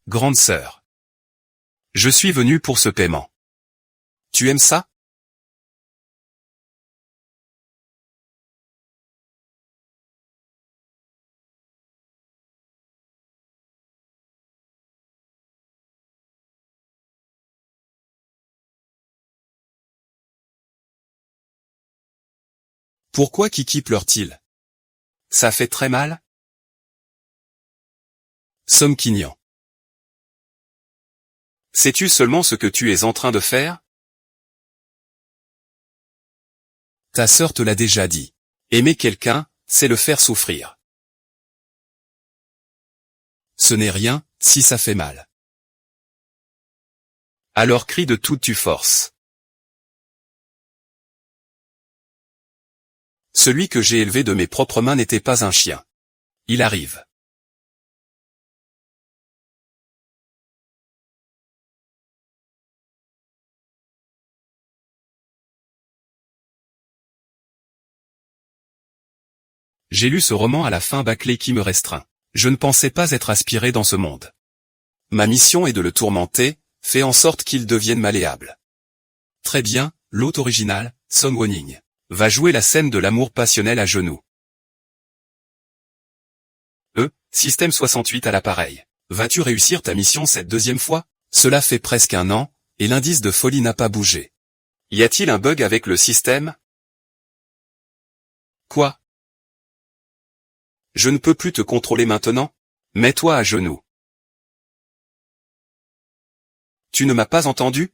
Grande sœur. Je suis venu pour ce paiement. Tu aimes ça? Pourquoi Kiki pleure-t-il? Ça fait très mal? Somme Quignan. Sais-tu seulement ce que tu es en train de faire? Ta sœur te l'a déjà dit. Aimer quelqu'un, c'est le faire souffrir. Ce n'est rien, si ça fait mal. Alors crie de toute tu force. Celui que j'ai élevé de mes propres mains n'était pas un chien. Il arrive. J'ai lu ce roman à la fin bâclée qui me restreint. Je ne pensais pas être aspiré dans ce monde. Ma mission est de le tourmenter, fais en sorte qu'il devienne malléable. Très bien, l'hôte original, Son Woning, va jouer la scène de l'amour passionnel à genoux. Système 68 à l'appareil. Vas-tu réussir ta mission cette deuxième fois? Cela fait presque un an, et l'indice de folie n'a pas bougé. Y a-t-il un bug avec le système? Quoi? Je ne peux plus te contrôler maintenant? Mets-toi à genoux. Tu ne m'as pas entendu?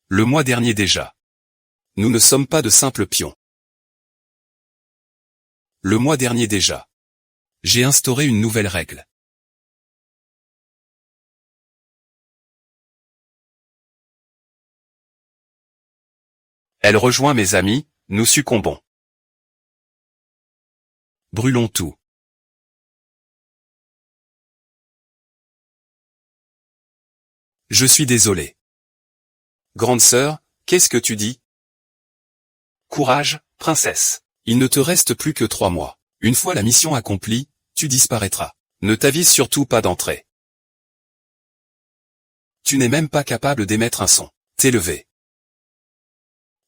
Le mois dernier déjà. Nous ne sommes pas de simples pions. Le mois dernier déjà. J'ai instauré une nouvelle règle. Elle rejoint mes amis, nous succombons. Brûlons tout. Je suis désolé. Grande sœur, qu'est-ce que tu dis? Courage, princesse. Il ne te reste plus que 3 mois. Une fois la mission accomplie, tu disparaîtras. Ne t'avise surtout pas d'entrer. Tu n'es même pas capable d'émettre un son. T'es levé.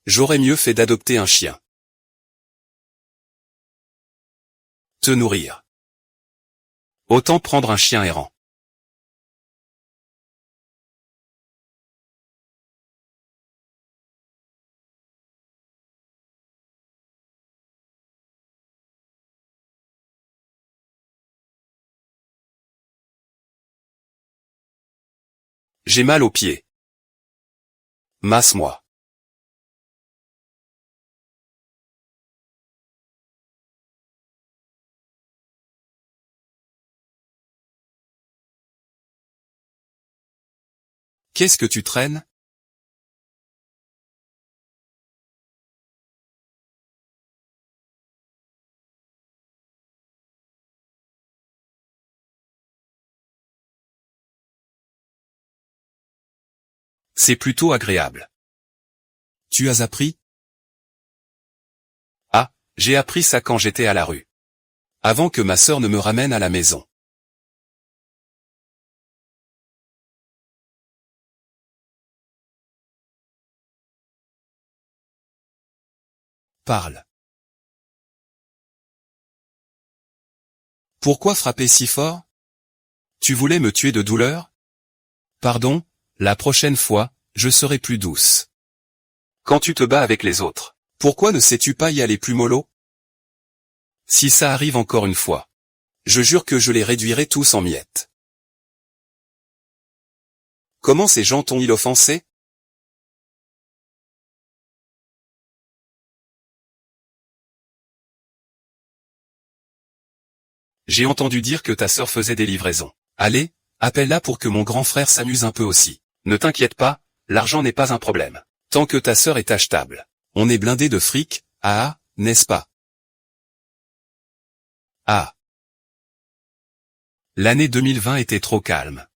J'aurais mieux fait d'adopter un chien. Te nourrir. Autant prendre un chien errant. J'ai mal aux pieds. Masse-moi. Qu'est-ce que tu traînes? C'est plutôt agréable. Tu as appris? Ah, j'ai appris ça quand j'étais à la rue. Avant que ma sœur ne me ramène à la maison. Parle. Pourquoi frapper si fort? Tu voulais me tuer de douleur? Pardon, la prochaine fois, je serai plus douce. Quand tu te bats avec les autres, pourquoi ne sais-tu pas y aller plus mollo? Si ça arrive encore une fois, je jure que je les réduirai tous en miettes. Comment ces gens t'ont-ils offensé? J'ai entendu dire que ta sœur faisait des livraisons. Allez, appelle-la pour que mon grand frère s'amuse un peu aussi. Ne t'inquiète pas, l'argent n'est pas un problème. Tant que ta sœur est achetable. On est blindé de fric, ah, n'est-ce pas? Ah. L'année 2020 était trop calme.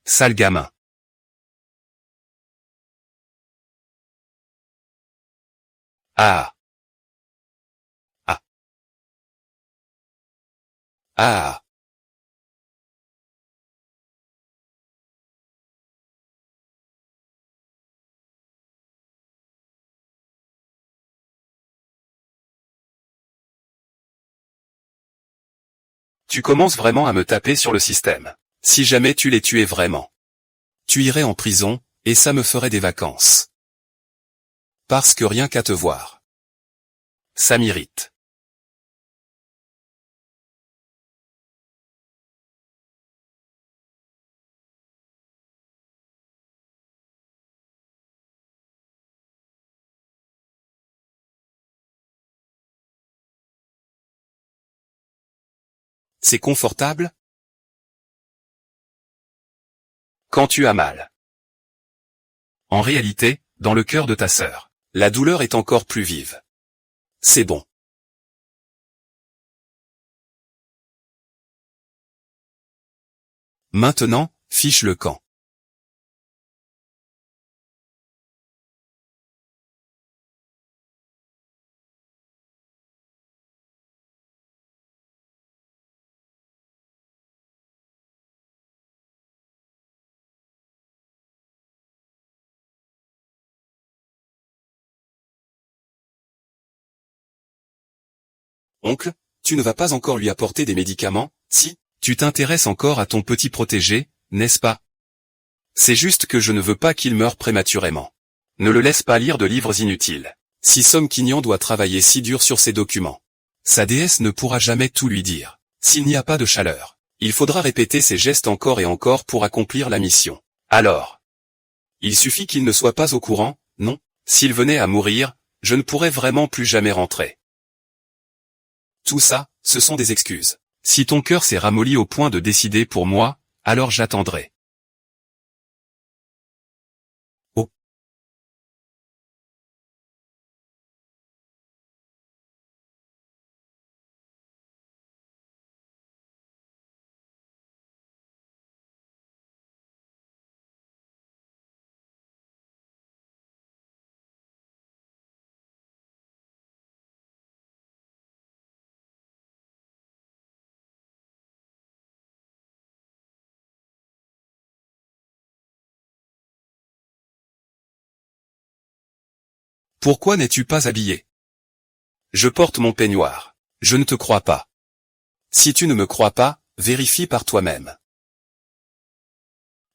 Sale gamin. Ah. Ah. Ah. Tu commences vraiment à me taper sur le système. Si jamais tu les tuais vraiment. Tu irais en prison, et ça me ferait des vacances. Parce que rien qu'à te voir. Ça m'irrite. C'est confortable? Quand tu as mal. En réalité, dans le cœur de ta sœur, la douleur est encore plus vive. C'est bon. Maintenant, fiche le camp. Oncle, tu ne vas pas encore lui apporter des médicaments, si? Tu t'intéresses encore à ton petit protégé, n'est-ce pas? C'est juste que je ne veux pas qu'il meure prématurément. Ne le laisse pas lire de livres inutiles. Si Somme Quignon doit travailler si dur sur ses documents, sa déesse ne pourra jamais tout lui dire. S'il n'y a pas de chaleur, il faudra répéter ses gestes encore et encore pour accomplir la mission. Alors, il suffit qu'il ne soit pas au courant, non? S'il venait à mourir, je ne pourrais vraiment plus jamais rentrer. Tout ça, ce sont des excuses. Si ton cœur s'est ramolli au point de décider pour moi, alors j'attendrai. Oh. Pourquoi n'es-tu pas habillé? Je porte mon peignoir. Je ne te crois pas. Si tu ne me crois pas, vérifie par toi-même.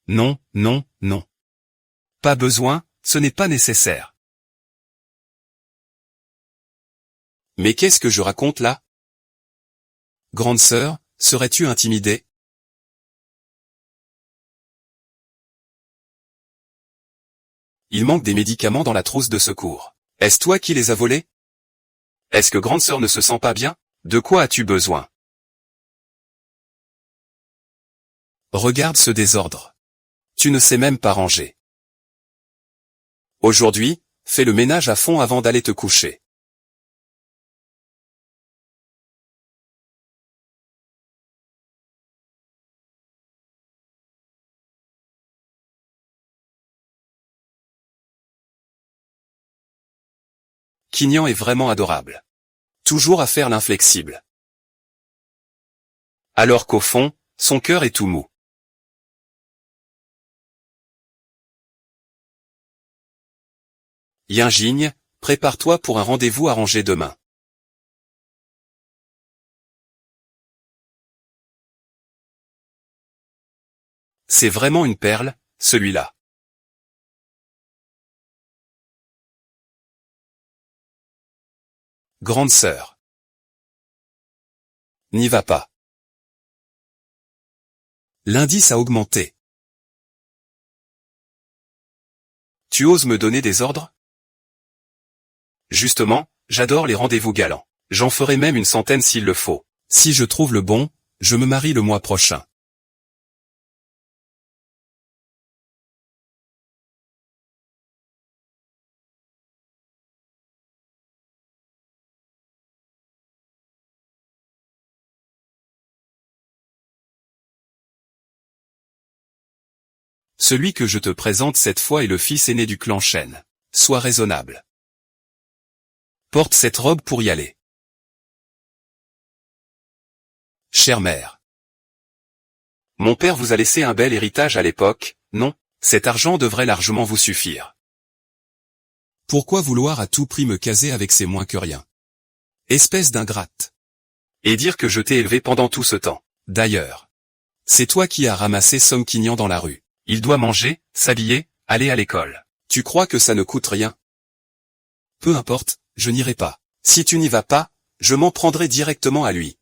Non, non, non. Pas besoin, ce n'est pas nécessaire. Mais qu'est-ce que je raconte là? Grande sœur, serais-tu intimidée? Il manque des médicaments dans la trousse de secours. Est-ce toi qui les as volés? Est-ce que grande sœur ne se sent pas bien? De quoi as-tu besoin? Regarde ce désordre. Tu ne sais même pas ranger. Aujourd'hui, fais le ménage à fond avant d'aller te coucher. Quignon est vraiment adorable. Toujours à faire l'inflexible. Alors qu'au fond, son cœur est tout mou. Yingigne, prépare-toi pour un rendez-vous arrangé demain. C'est vraiment une perle, celui-là. Grande sœur. N'y va pas. L'indice a augmenté. Tu oses me donner des ordres? Justement, j'adore les rendez-vous galants. J'en ferai même une centaine s'il le faut. Si je trouve le bon, je me marie le mois prochain. Celui que je te présente cette fois est le fils aîné du clan Chen. Sois raisonnable. Porte cette robe pour y aller. Chère mère. Mon père vous a laissé un bel héritage à l'époque, non? Cet argent devrait largement vous suffire. Pourquoi vouloir à tout prix me caser avec ces moins que rien? Espèce d'ingrate. Et dire que je t'ai élevé pendant tout ce temps. D'ailleurs, c'est toi qui as ramassé Somme Quignan dans la rue. Il doit manger, s'habiller, aller à l'école. Tu crois que ça ne coûte rien? Peu importe, je n'irai pas. Si tu n'y vas pas, je m'en prendrai directement à lui.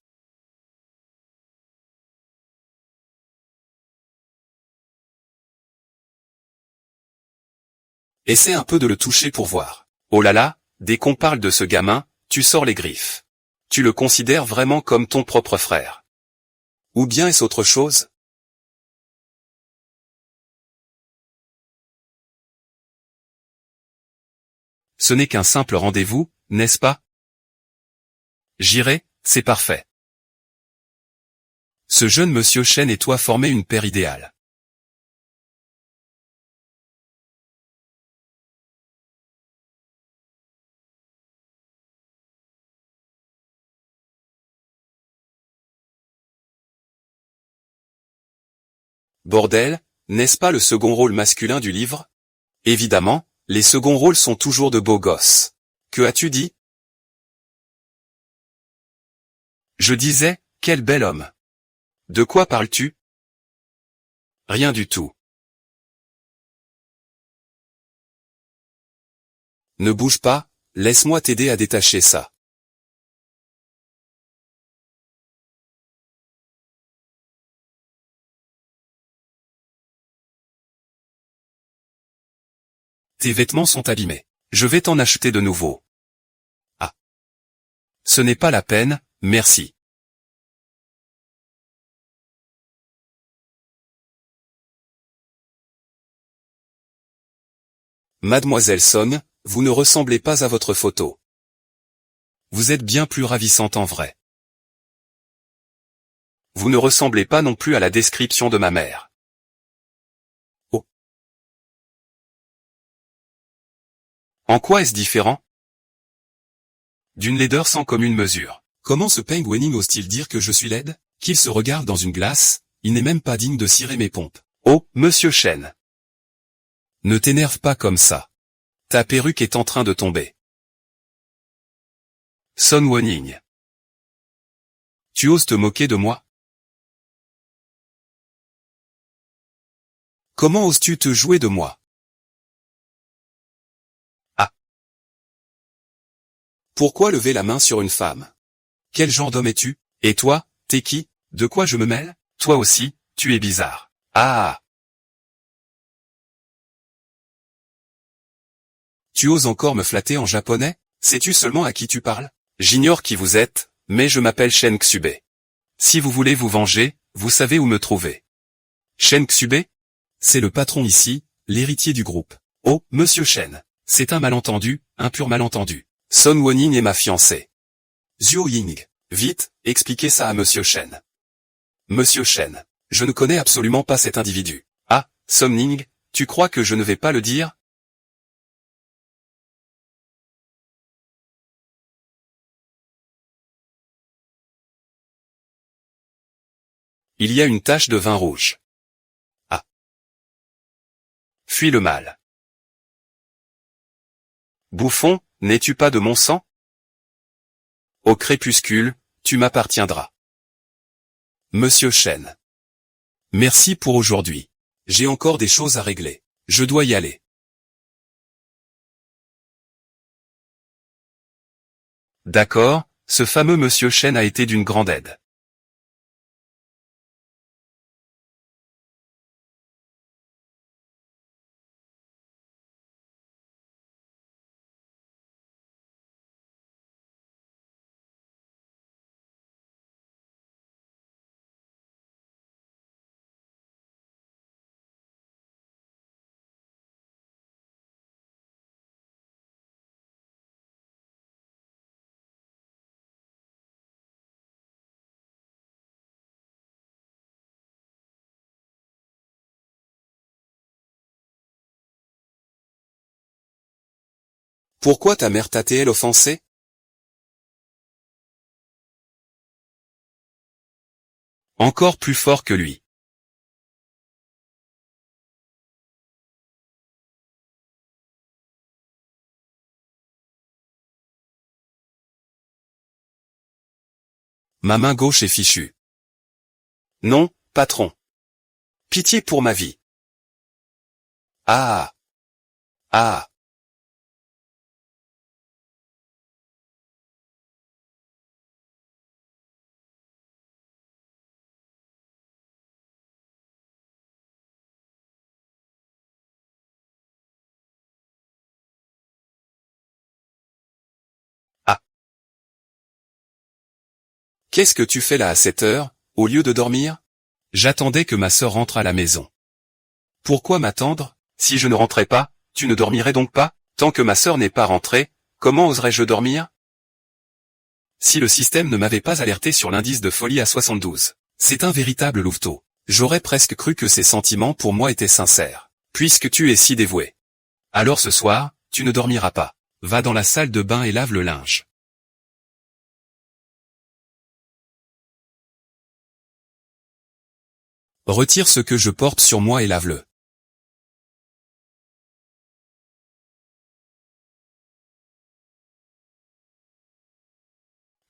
Essaie un peu de le toucher pour voir. Oh là là, dès qu'on parle de ce gamin, tu sors les griffes. Tu le considères vraiment comme ton propre frère. Ou bien est-ce autre chose? Ce n'est qu'un simple rendez-vous, n'est-ce pas? J'irai, c'est parfait. Ce jeune monsieur Chen et toi formez une paire idéale. Bordel, n'est-ce pas le second rôle masculin du livre? Évidemment, les seconds rôles sont toujours de beaux gosses. Que as-tu dit? Je disais, quel bel homme. De quoi parles-tu? Rien du tout. Ne bouge pas, laisse-moi t'aider à détacher ça. Tes vêtements sont abîmés. Je vais t'en acheter de nouveaux. Ah. Ce n'est pas la peine, merci. Mademoiselle Son, vous ne ressemblez pas à votre photo. Vous êtes bien plus ravissante en vrai. Vous ne ressemblez pas non plus à la description de ma mère. Oh. En quoi est-ce différent? D'une laideur sans commune mesure. Comment ce penguining ose-t-il dire que je suis laide? Qu'il se regarde dans une glace, il n'est même pas digne de cirer mes pompes. Oh, monsieur Chen. Ne t'énerve pas comme ça. Ta perruque est en train de tomber. Son Woning. Tu oses te moquer de moi? Comment oses-tu te jouer de moi? Ah. Pourquoi lever la main sur une femme? Quel genre d'homme es-tu? Et toi, t'es qui? De quoi je me mêle? Toi aussi, tu es bizarre. Ah. Tu oses encore me flatter en japonais? Sais-tu seulement à qui tu parles? J'ignore qui vous êtes, mais je m'appelle Shen Xube. Si vous voulez vous venger, vous savez où me trouver. Shen Xube? C'est le patron ici, l'héritier du groupe. Oh, monsieur Shen. C'est un malentendu, un pur malentendu. Son Woning est ma fiancée. Zhuo Ying. Vite, expliquez ça à monsieur Shen. Monsieur Shen. Je ne connais absolument pas cet individu. Ah, Son Ning, tu crois que je ne vais pas le dire? Il y a une tache de vin rouge. Ah. Fuis le mal. Bouffon, n'es-tu pas de mon sang? Au crépuscule, tu m'appartiendras. Monsieur Chen. Merci pour aujourd'hui. J'ai encore des choses à régler. Je dois y aller. D'accord, ce fameux monsieur Chen a été d'une grande aide. Pourquoi ta mère t'a-t-elle offensé? Encore plus fort que lui. Ma main gauche est fichue. Non, patron. Pitié pour ma vie. Ah. Ah. Ah. Qu'est-ce que tu fais là à cette heure, au lieu de dormir? J'attendais que ma sœur rentre à la maison. Pourquoi m'attendre? Si je ne rentrais pas, tu ne dormirais donc pas? Tant que ma sœur n'est pas rentrée, comment oserais-je dormir? Si le système ne m'avait pas alerté sur l'indice de folie à 72. C'est un véritable louveteau. J'aurais presque cru que ses sentiments pour moi étaient sincères. Puisque tu es si dévoué. Alors ce soir, tu ne dormiras pas. Va dans la salle de bain et lave le linge. Retire ce que je porte sur moi et lave-le.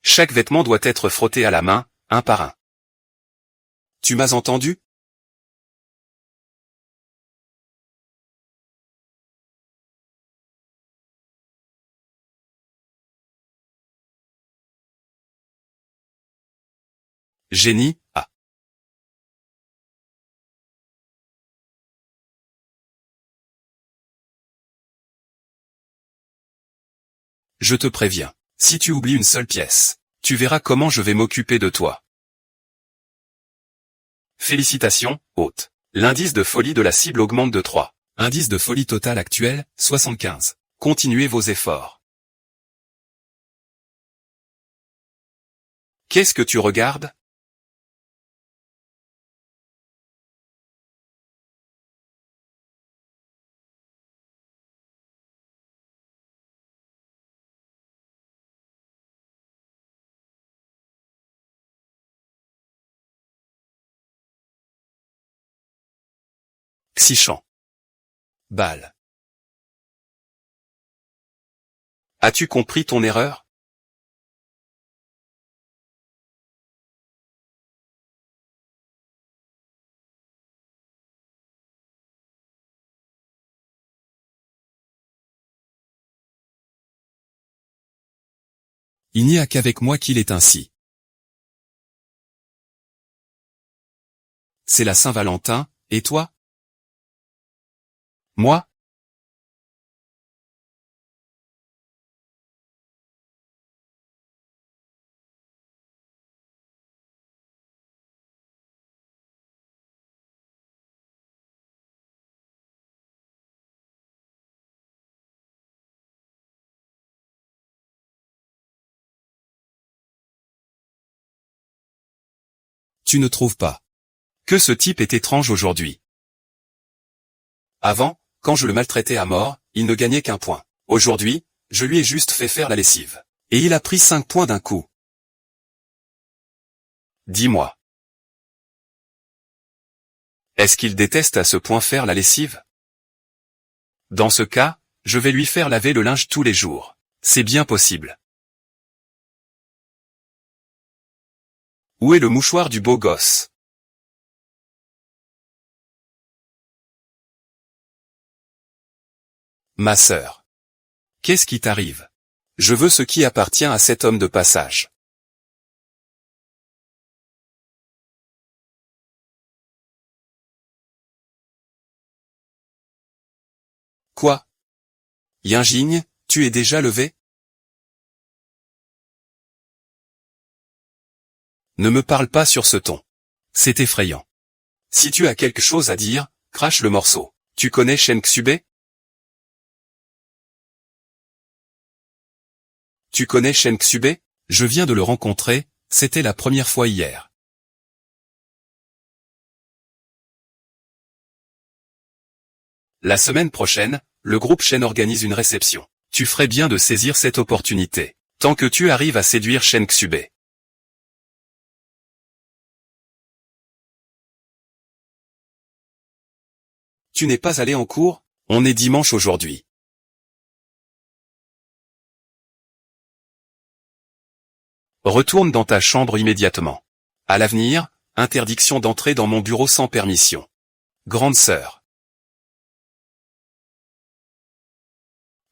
Chaque vêtement doit être frotté à la main, un par un. Tu m'as entendu? Génie, ah. Je te préviens. Si tu oublies une seule pièce, tu verras comment je vais m'occuper de toi. Félicitations, hôte. L'indice de folie de la cible augmente de 3. Indice de folie total actuel, 75. Continuez vos efforts. Qu'est-ce que tu regardes? Xichan. Balle. As-tu compris ton erreur? Il n'y a qu'avec moi qu'il est ainsi. C'est la Saint-Valentin, et toi? Moi? Tu ne trouves pas que ce type est étrange aujourd'hui? Avant, quand je le maltraitais à mort, il ne gagnait qu'un point. Aujourd'hui, je lui ai juste fait faire la lessive. Et il a pris 5 points d'un coup. Dis-moi. Est-ce qu'il déteste à ce point faire la lessive? Dans ce cas, je vais lui faire laver le linge tous les jours. C'est bien possible. Où est le mouchoir du beau gosse? Ma sœur. Qu'est-ce qui t'arrive? Je veux ce qui appartient à cet homme de passage. Quoi? Yinjing, tu es déjà levé? Ne me parle pas sur ce ton. C'est effrayant. Si tu as quelque chose à dire, crache le morceau. Tu connais Shen Xube? Tu connais Shen Xube? Je viens de le rencontrer, c'était la première fois hier. La semaine prochaine, le groupe Shen organise une réception. Tu ferais bien de saisir cette opportunité. Tant que tu arrives à séduire Shen Xube. Tu n'es pas allé en cours? On est dimanche aujourd'hui. Retourne dans ta chambre immédiatement. À l'avenir, interdiction d'entrer dans mon bureau sans permission. Grande sœur.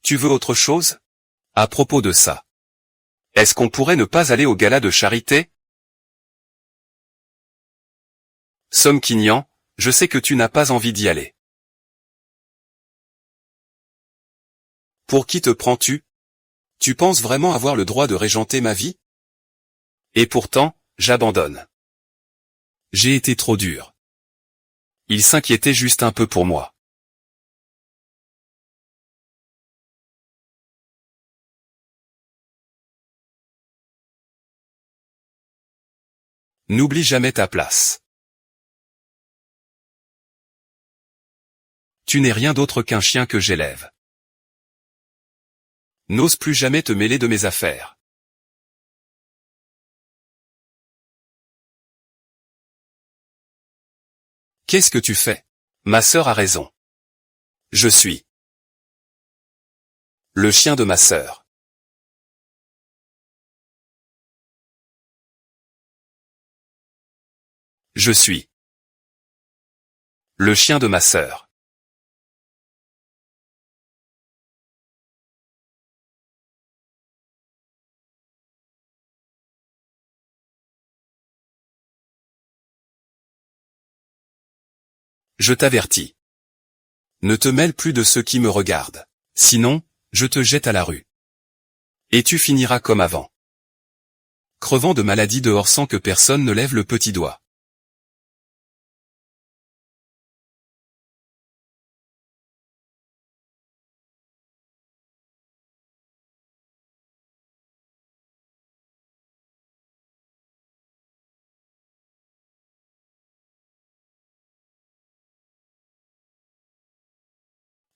Tu veux autre chose? À propos de ça. Est-ce qu'on pourrait ne pas aller au gala de charité? Song Kinyan, je sais que tu n'as pas envie d'y aller. Pour qui te prends-tu? Tu penses vraiment avoir le droit de régenter ma vie? Et pourtant, j'abandonne. J'ai été trop dur. Il s'inquiétait juste un peu pour moi. N'oublie jamais ta place. Tu n'es rien d'autre qu'un chien que j'élève. N'ose plus jamais te mêler de mes affaires. Qu'est-ce que tu fais? Ma sœur a raison. Je suis le chien de ma sœur. Je suis le chien de ma sœur. Je t'avertis. Ne te mêle plus de ceux qui me regardent. Sinon, je te jette à la rue. Et tu finiras comme avant. Crevant de maladie dehors sans que personne ne lève le petit doigt.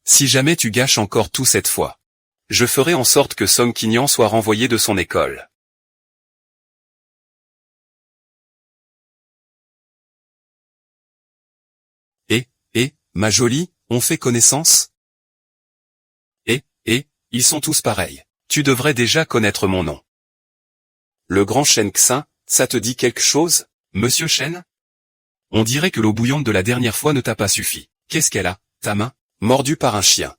Si jamais tu gâches encore tout cette fois, je ferai en sorte que Song Kinyan soit renvoyé de son école. Ma jolie, on fait connaissance? Ils sont tous pareils. Tu devrais déjà connaître mon nom. Le grand Shen Xin, ça te dit quelque chose, monsieur Shen? On dirait que l'eau bouillante de la dernière fois ne t'a pas suffi. Qu'est-ce qu'elle a, ta main? Mordue par un chien.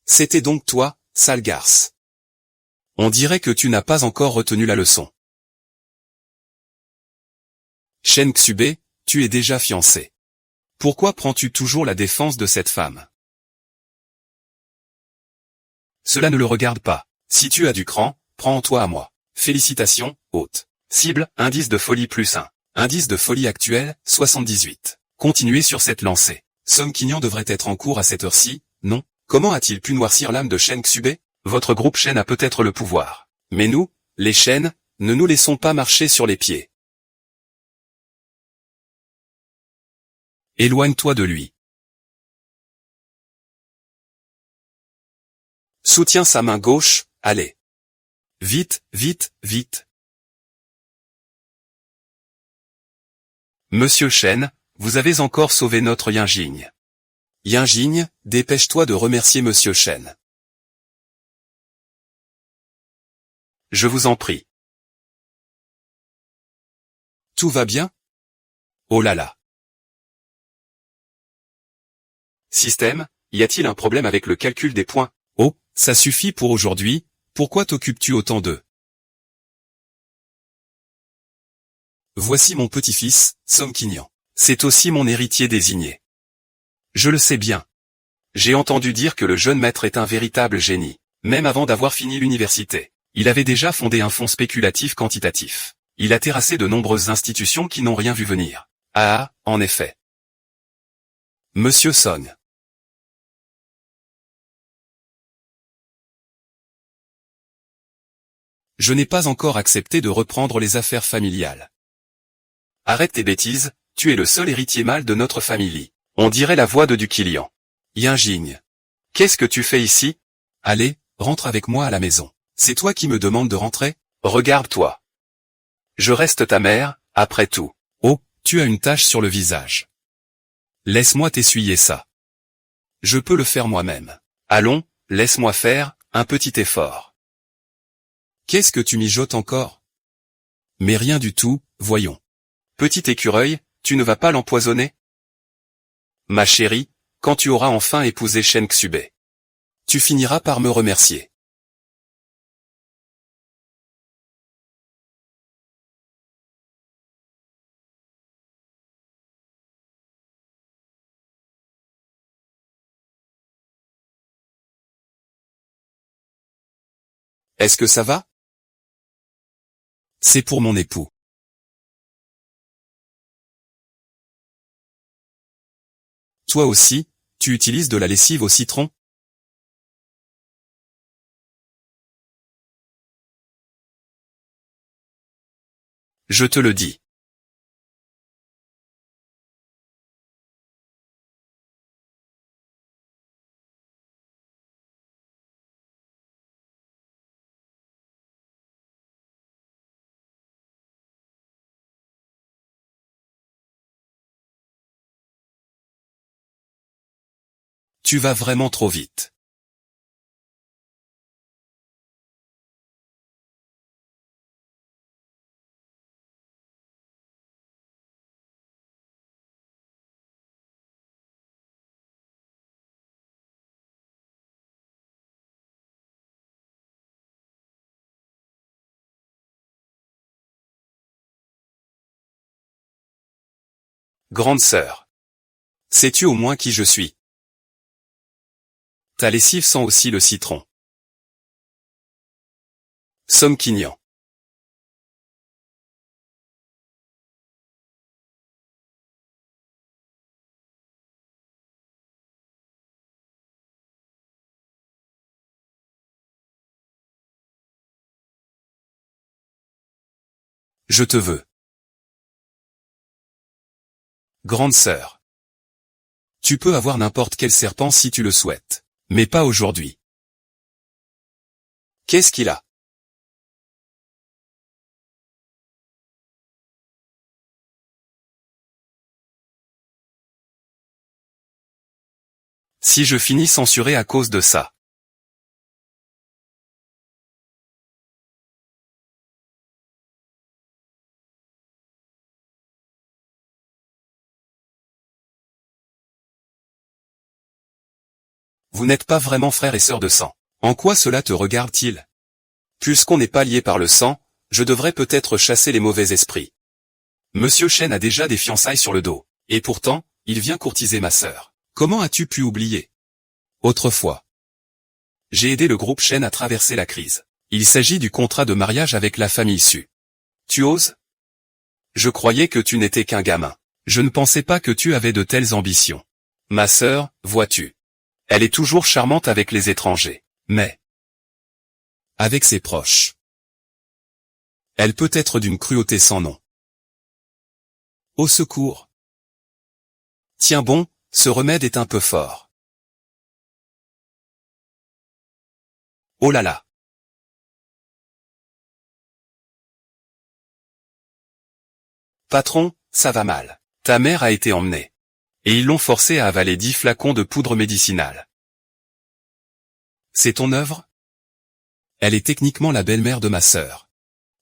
C'était donc toi, sale garce. On dirait que tu n'as pas encore retenu la leçon. Shen Xube, tu es déjà fiancé. Pourquoi prends-tu toujours la défense de cette femme? Cela ne le regarde pas. Si tu as du cran, prends-toi à moi. Félicitations, hôte. Cible, indice de folie +1. Indice de folie actuel, 78. Continuez sur cette lancée. Song Kinyan devrait être en cours à cette heure-ci, non? Comment a-t-il pu noircir l'âme de Shen Xube? Votre groupe Shen a peut-être le pouvoir. Mais nous, les Shen, ne nous laissons pas marcher sur les pieds. Éloigne-toi de lui. Soutiens sa main gauche, allez. Vite, vite, vite. Monsieur Shen, vous avez encore sauvé notre Yinjing. Yinjing, dépêche-toi de remercier Monsieur Shen. Je vous en prie. Tout va bien? Oh là là. Système, y a-t-il un problème avec le calcul des points? Oh, ça suffit pour aujourd'hui, pourquoi t'occupes-tu autant d'eux? Voici mon petit-fils, Song Kinyan. C'est aussi mon héritier désigné. Je le sais bien. J'ai entendu dire que le jeune maître est un véritable génie. Même avant d'avoir fini l'université, il avait déjà fondé un fonds spéculatif quantitatif. Il a terrassé de nombreuses institutions qui n'ont rien vu venir. Ah, en effet. Monsieur Song. Je n'ai pas encore accepté de reprendre les affaires familiales. Arrête tes bêtises, tu es le seul héritier mâle de notre famille. On dirait la voix de Du Kilian. Yinjing. Qu'est-ce que tu fais ici? Allez, rentre avec moi à la maison. C'est toi qui me demandes de rentrer? Regarde-toi. Je reste ta mère, après tout. Oh, tu as une tache sur le visage. Laisse-moi t'essuyer ça. Je peux le faire moi-même. Allons, laisse-moi faire, un petit effort. Qu'est-ce que tu mijotes encore? Mais rien du tout, voyons. Petit écureuil, tu ne vas pas l'empoisonner? Ma chérie, quand tu auras enfin épousé Shen Xubei, tu finiras par me remercier. Est-ce que ça va? C'est pour mon époux. Toi aussi, tu utilises de la lessive au citron? Je te le dis. Tu vas vraiment trop vite. Grande sœur. Sais-tu au moins qui je suis? Ta lessive sent aussi le citron. Somme Quignan. Je te veux. Grande sœur. Tu peux avoir n'importe quel serpent si tu le souhaites. Mais pas aujourd'hui. Qu'est-ce qu'il a? Si je finis censuré à cause de ça. Vous n'êtes pas vraiment frère et sœur de sang. En quoi cela te regarde-t-il? Puisqu'on n'est pas lié par le sang, je devrais peut-être chasser les mauvais esprits. Monsieur Shen a déjà des fiançailles sur le dos. Et pourtant, il vient courtiser ma sœur. Comment as-tu pu oublier? Autrefois, j'ai aidé le groupe Shen à traverser la crise. Il s'agit du contrat de mariage avec la famille Su. Tu oses? Je croyais que tu n'étais qu'un gamin. Je ne pensais pas que tu avais de telles ambitions. Ma sœur, vois-tu. Elle est toujours charmante avec les étrangers. Mais, avec ses proches, elle peut être d'une cruauté sans nom. Au secours. Tiens bon, ce remède est un peu fort. Oh là là. Patron, ça va mal. Ta mère a été emmenée. Et ils l'ont forcée à avaler 10 flacons de poudre médicinale. C'est ton œuvre? Elle est techniquement la belle-mère de ma sœur.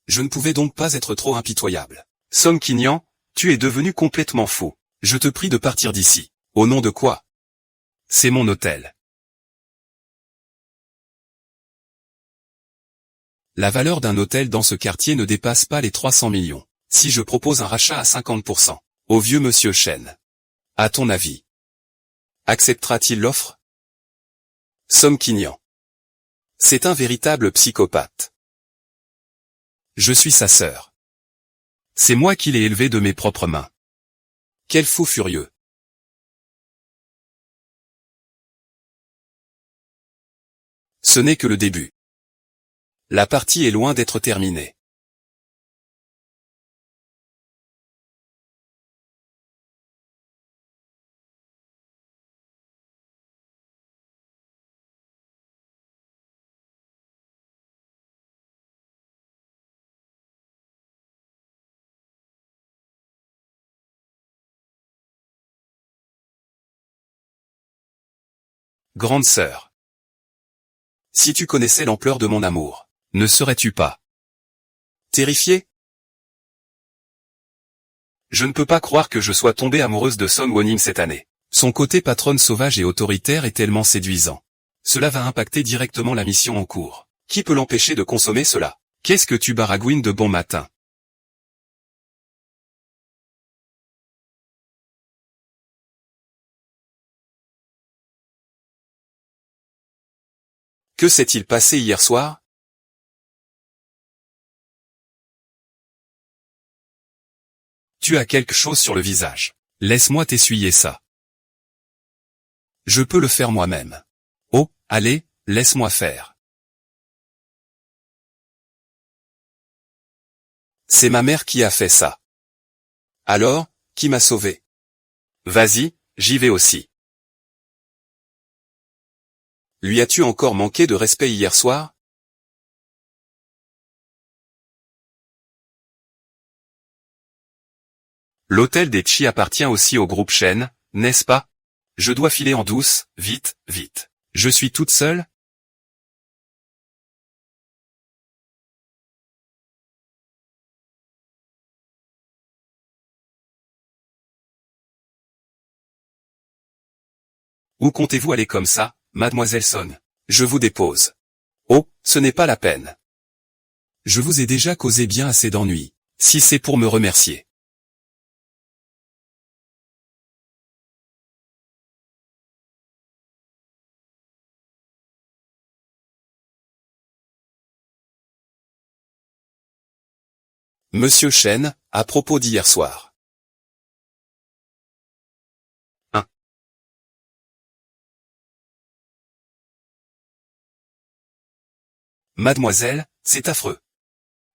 Je ne pouvais donc pas être trop impitoyable. Song Qinyan, tu es devenu complètement fou. Je te prie de partir d'ici. Au nom de quoi? C'est mon hôtel. La valeur d'un hôtel dans ce quartier ne dépasse pas les 300 millions. Si je propose un rachat à 50%, au vieux monsieur Shen, à ton avis, acceptera-t-il l'offre? Song Qinyan. C'est un véritable psychopathe. Je suis sa sœur. C'est moi qui l'ai élevé de mes propres mains. Quel fou furieux. Ce n'est que le début. La partie est loin d'être terminée. Grande sœur. Si tu connaissais l'ampleur de mon amour, ne serais-tu pas terrifiée? Je ne peux pas croire que je sois tombée amoureuse de Song Won-im cette année. Son côté patronne sauvage et autoritaire est tellement séduisant. Cela va impacter directement la mission en cours. Qui peut l'empêcher de consommer cela? Qu'est-ce que tu baragouines de bon matin? Que s'est-il passé hier soir? Tu as quelque chose sur le visage. Laisse-moi t'essuyer ça. Je peux le faire moi-même. Oh, allez, laisse-moi faire. C'est ma mère qui a fait ça. Alors, qui m'a sauvé? Vas-y, j'y vais aussi. Lui as-tu encore manqué de respect hier soir? L'hôtel des Chi appartient aussi au groupe Shen, n'est-ce pas? Je dois filer en douce, vite, vite. Je suis toute seule? Où comptez-vous aller comme ça, mademoiselle Son? Je vous dépose. Oh, ce n'est pas la peine. Je vous ai déjà causé bien assez d'ennuis, si c'est pour me remercier. Monsieur Shen, à propos d'hier soir. 1. Mademoiselle, c'est affreux.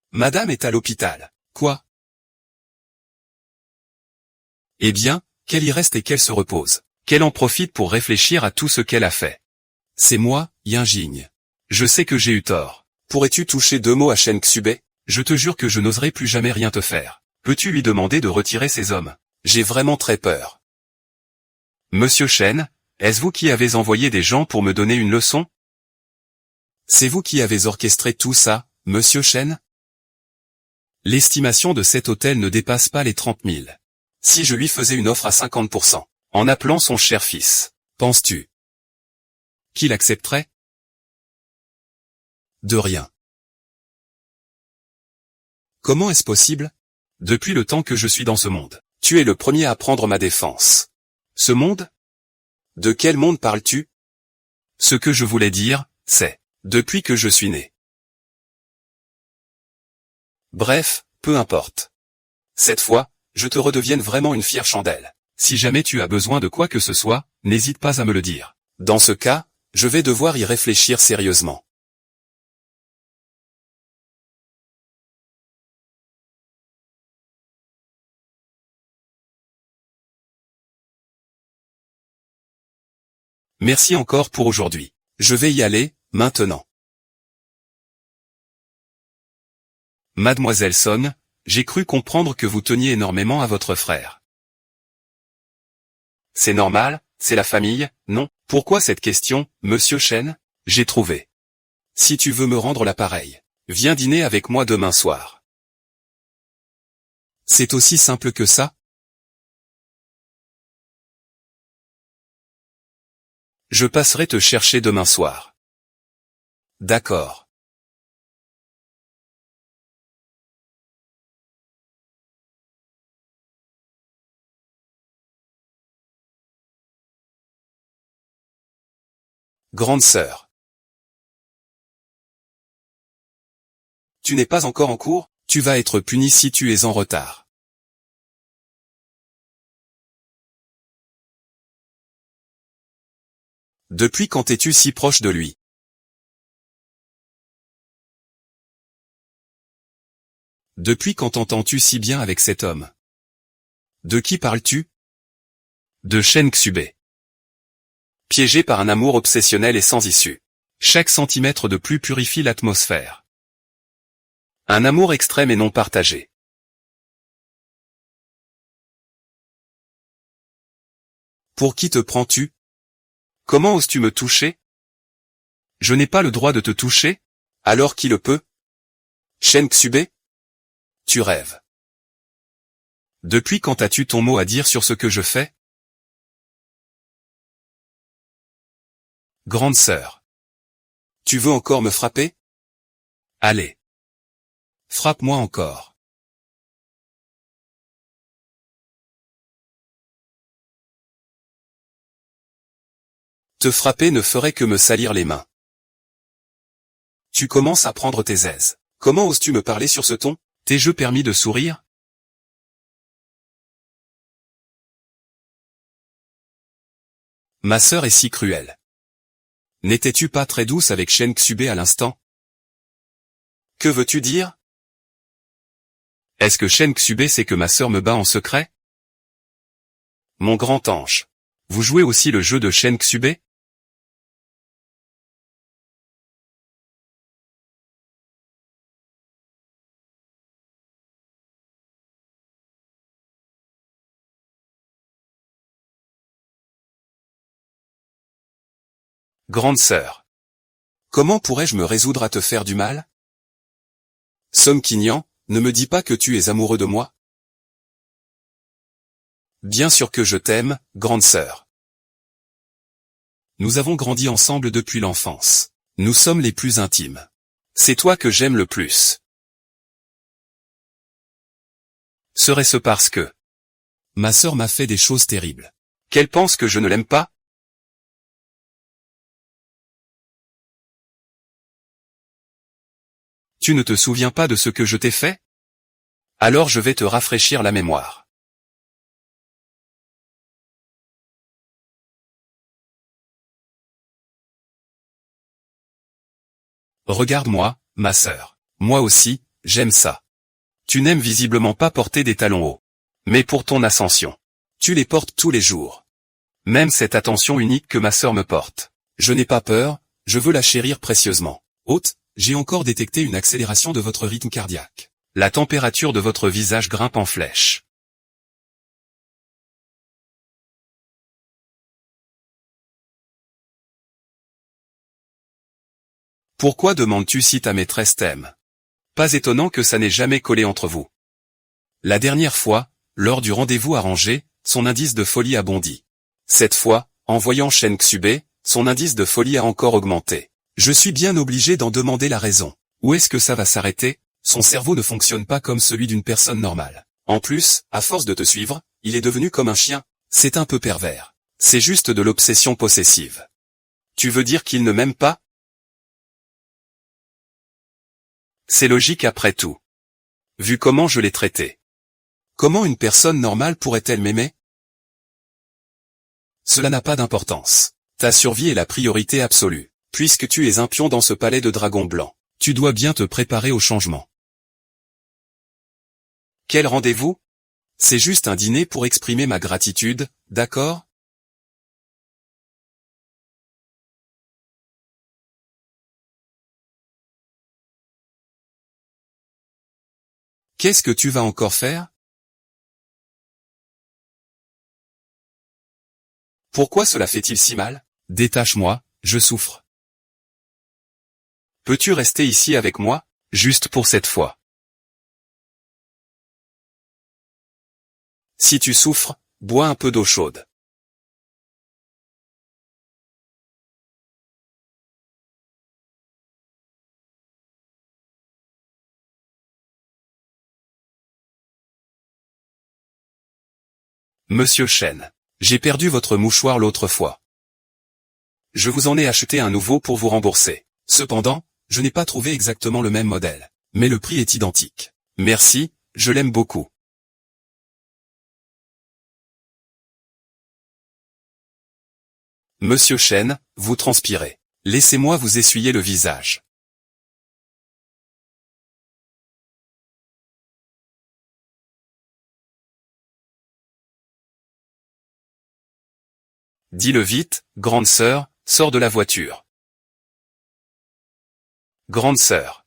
Madame est à l'hôpital. Quoi? Eh bien, qu'elle y reste et qu'elle se repose. Qu'elle en profite pour réfléchir à tout ce qu'elle a fait. C'est moi, Yinjing. Je sais que j'ai eu tort. Pourrais-tu toucher 2 mots à Shen Xube? Je te jure que je n'oserai plus jamais rien te faire. Peux-tu lui demander de retirer ces hommes? J'ai vraiment très peur. Monsieur Shen, est-ce vous qui avez envoyé des gens pour me donner une leçon? C'est vous qui avez orchestré tout ça, monsieur Shen? L'estimation de cet hôtel ne dépasse pas les 30 000. Si je lui faisais une offre à 50%, en appelant son cher fils, penses-tu qu'il accepterait? De rien. Comment est-ce possible? Depuis le temps que je suis dans ce monde, tu es le premier à prendre ma défense. Ce monde? De quel monde parles-tu? Ce que je voulais dire, c'est, depuis que je suis né. Bref, peu importe. Cette fois, je te redevienne vraiment une fière chandelle. Si jamais tu as besoin de quoi que ce soit, n'hésite pas à me le dire. Dans ce cas, je vais devoir y réfléchir sérieusement. Merci encore pour aujourd'hui. Je vais y aller, maintenant. Mademoiselle Son, j'ai cru comprendre que vous teniez énormément à votre frère. C'est normal, c'est la famille, non? Pourquoi cette question, monsieur Shen? J'ai trouvé. Si tu veux me rendre l'appareil, viens dîner avec moi demain soir. C'est aussi simple que ça? Je passerai te chercher demain soir. D'accord. Grande sœur. Tu n'es pas encore en cours? Tu vas être puni si tu es en retard. Depuis quand es-tu si proche de lui? Depuis quand t'entends-tu si bien avec cet homme? De qui parles-tu? De Shen Xube. Piégé par un amour obsessionnel et sans issue. Chaque centimètre de plus purifie l'atmosphère. Un amour extrême et non partagé. Pour qui te prends-tu? Comment oses-tu me toucher? Je n'ai pas le droit de te toucher? Alors qui le peut? Shen Xube? Tu rêves. Depuis quand as-tu ton mot à dire sur ce que je fais? Grande sœur. Tu veux encore me frapper? Allez. Frappe-moi encore. Te frapper ne ferait que me salir les mains. Tu commences à prendre tes aises. Comment oses-tu me parler sur ce ton? T'ai-je permis de sourire? Ma sœur est si cruelle. N'étais-tu pas très douce avec Shen Xube à l'instant? Que veux-tu dire? Est-ce que Shen Xube sait que ma sœur me bat en secret? Mon grand ange. Vous jouez aussi le jeu de Shen Xube? Grande sœur. Comment pourrais-je me résoudre à te faire du mal? Song Qinyan, ne me dis pas que tu es amoureux de moi. Bien sûr que je t'aime, grande sœur. Nous avons grandi ensemble depuis l'enfance. Nous sommes les plus intimes. C'est toi que j'aime le plus. Serait-ce parce que ma sœur m'a fait des choses terribles? Qu'elle pense que je ne l'aime pas? Tu ne te souviens pas de ce que je t'ai fait? Alors je vais te rafraîchir la mémoire. Regarde-moi, ma sœur. Moi aussi, j'aime ça. Tu n'aimes visiblement pas porter des talons hauts. Mais pour ton ascension, tu les portes tous les jours. Même cette attention unique que ma sœur me porte. Je n'ai pas peur, je veux la chérir précieusement. Hôte, j'ai encore détecté une accélération de votre rythme cardiaque. La température de votre visage grimpe en flèche. Pourquoi demandes-tu si ta maîtresse t'aime? Pas étonnant que ça n'ait jamais collé entre vous. La dernière fois, lors du rendez-vous arrangé, son indice de folie a bondi. Cette fois, en voyant Shen Xube, son indice de folie a encore augmenté. Je suis bien obligé d'en demander la raison. Où est-ce que ça va s'arrêter? Son cerveau ne fonctionne pas comme celui d'une personne normale. En plus, à force de te suivre, il est devenu comme un chien. C'est un peu pervers. C'est juste de l'obsession possessive. Tu veux dire qu'il ne m'aime pas? C'est logique après tout. Vu comment je l'ai traité. Comment une personne normale pourrait-elle m'aimer? Cela n'a pas d'importance. Ta survie est la priorité absolue. Puisque tu es un pion dans ce palais de dragons blancs, tu dois bien te préparer au changement. Quel rendez-vous? C'est juste un dîner pour exprimer ma gratitude, d'accord? Qu'est-ce que tu vas encore faire? Pourquoi cela fait-il si mal? Détache-moi, je souffre. Peux-tu rester ici avec moi, juste pour cette fois? Si tu souffres, bois un peu d'eau chaude. Monsieur Shen, j'ai perdu votre mouchoir l'autre fois. Je vous en ai acheté un nouveau pour vous rembourser. Cependant, je n'ai pas trouvé exactement le même modèle. Mais le prix est identique. Merci, je l'aime beaucoup. Monsieur Shen, vous transpirez. Laissez-moi vous essuyer le visage. Dis-le vite, grande sœur, sors de la voiture. Grande sœur.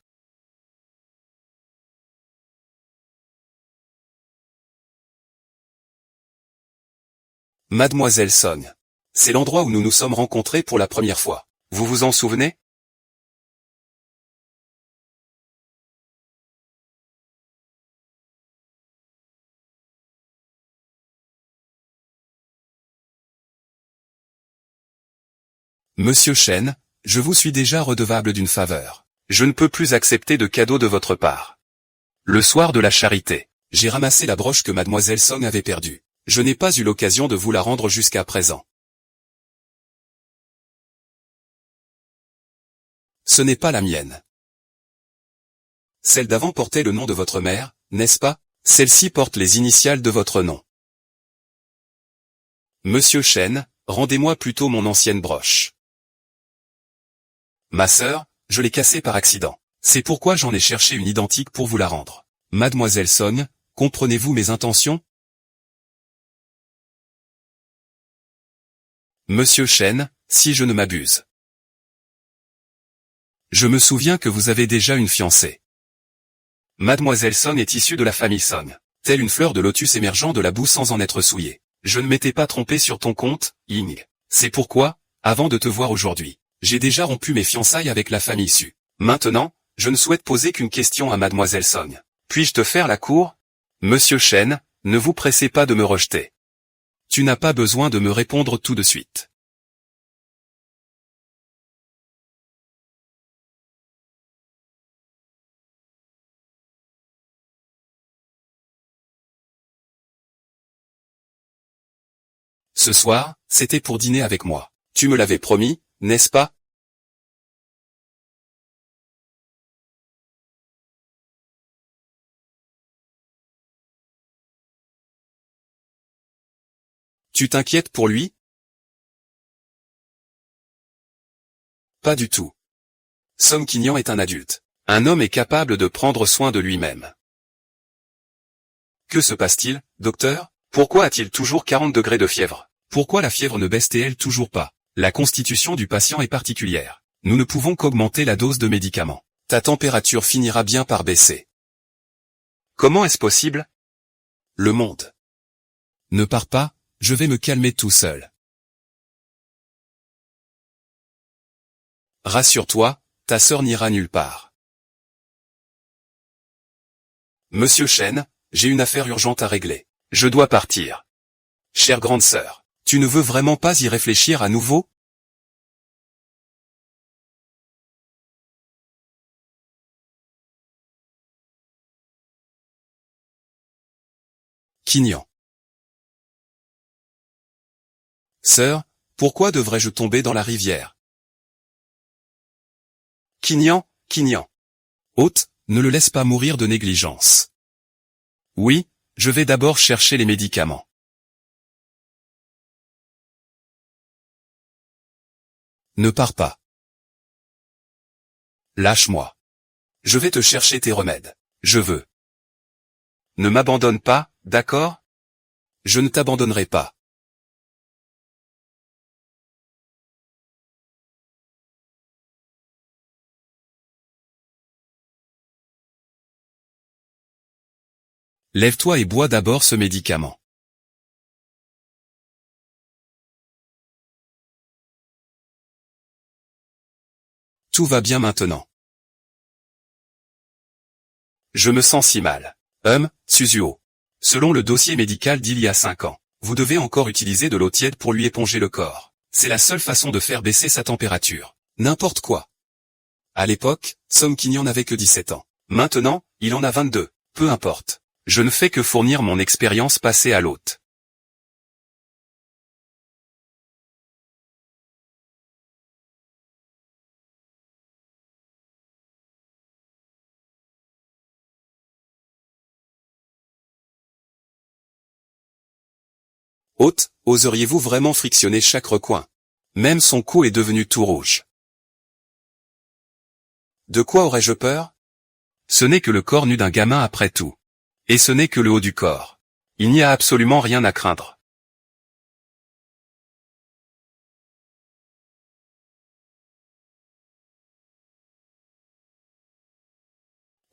Mademoiselle Song. C'est l'endroit où nous nous sommes rencontrés pour la première fois. Vous vous en souvenez? Monsieur Chen, je vous suis déjà redevable d'une faveur. Je ne peux plus accepter de cadeaux de votre part. Le soir de la charité, j'ai ramassé la broche que mademoiselle Song avait perdue. Je n'ai pas eu l'occasion de vous la rendre jusqu'à présent. Ce n'est pas la mienne. Celle d'avant portait le nom de votre mère, n'est-ce pas? Celle-ci porte les initiales de votre nom. Monsieur Chen, rendez-moi plutôt mon ancienne broche. Ma sœur, je l'ai cassée par accident. C'est pourquoi j'en ai cherché une identique pour vous la rendre. Mademoiselle Song, comprenez-vous mes intentions? Monsieur Chen, si je ne m'abuse. Je me souviens que vous avez déjà une fiancée. Mademoiselle Song est issue de la famille Song. Telle une fleur de lotus émergeant de la boue sans en être souillée. Je ne m'étais pas trompé sur ton compte, Ying. C'est pourquoi, avant de te voir aujourd'hui, j'ai déjà rompu mes fiançailles avec la famille Su. Maintenant, je ne souhaite poser qu'une question à Mademoiselle Song. Puis-je te faire la cour? Monsieur Chen, ne vous pressez pas de me rejeter. Tu n'as pas besoin de me répondre tout de suite. Ce soir, c'était pour dîner avec moi. Tu me l'avais promis, n'est-ce pas? Tu t'inquiètes pour lui? Pas du tout. Song Qinyan est un adulte. Un homme est capable de prendre soin de lui-même. Que se passe-t-il, docteur? Pourquoi a-t-il toujours 40 degrés de fièvre? Pourquoi la fièvre ne baisse-t-elle toujours pas? La constitution du patient est particulière. Nous ne pouvons qu'augmenter la dose de médicaments. Ta température finira bien par baisser. Comment est-ce possible? Le monde. Ne pars pas, je vais me calmer tout seul. Rassure-toi, ta sœur n'ira nulle part. Monsieur Chen, j'ai une affaire urgente à régler. Je dois partir. Chère grande sœur, tu ne veux vraiment pas y réfléchir à nouveau? Qinyan. Sœur, pourquoi devrais-je tomber dans la rivière? Qinyan, Qinyan. Hôte, ne le laisse pas mourir de négligence. Oui, je vais d'abord chercher les médicaments. Ne pars pas. Lâche-moi. Je vais te chercher tes remèdes. Je veux. Ne m'abandonne pas, d'accord? Je ne t'abandonnerai pas. Lève-toi et bois d'abord ce médicament. Tout va bien maintenant. Je me sens si mal. Suzuo. Selon le dossier médical d'il y a 5 ans, vous devez encore utiliser de l'eau tiède pour lui éponger le corps. C'est la seule façon de faire baisser sa température. N'importe quoi. À l'époque, Song Qinyan n'avait que 17 ans. Maintenant, il en a 22. Peu importe. Je ne fais que fournir mon expérience passée à l'hôte. Hôte, oseriez-vous vraiment frictionner chaque recoin? Même son cou est devenu tout rouge. De quoi aurais-je peur? Ce n'est que le corps nu d'un gamin après tout. Et ce n'est que le haut du corps. Il n'y a absolument rien à craindre.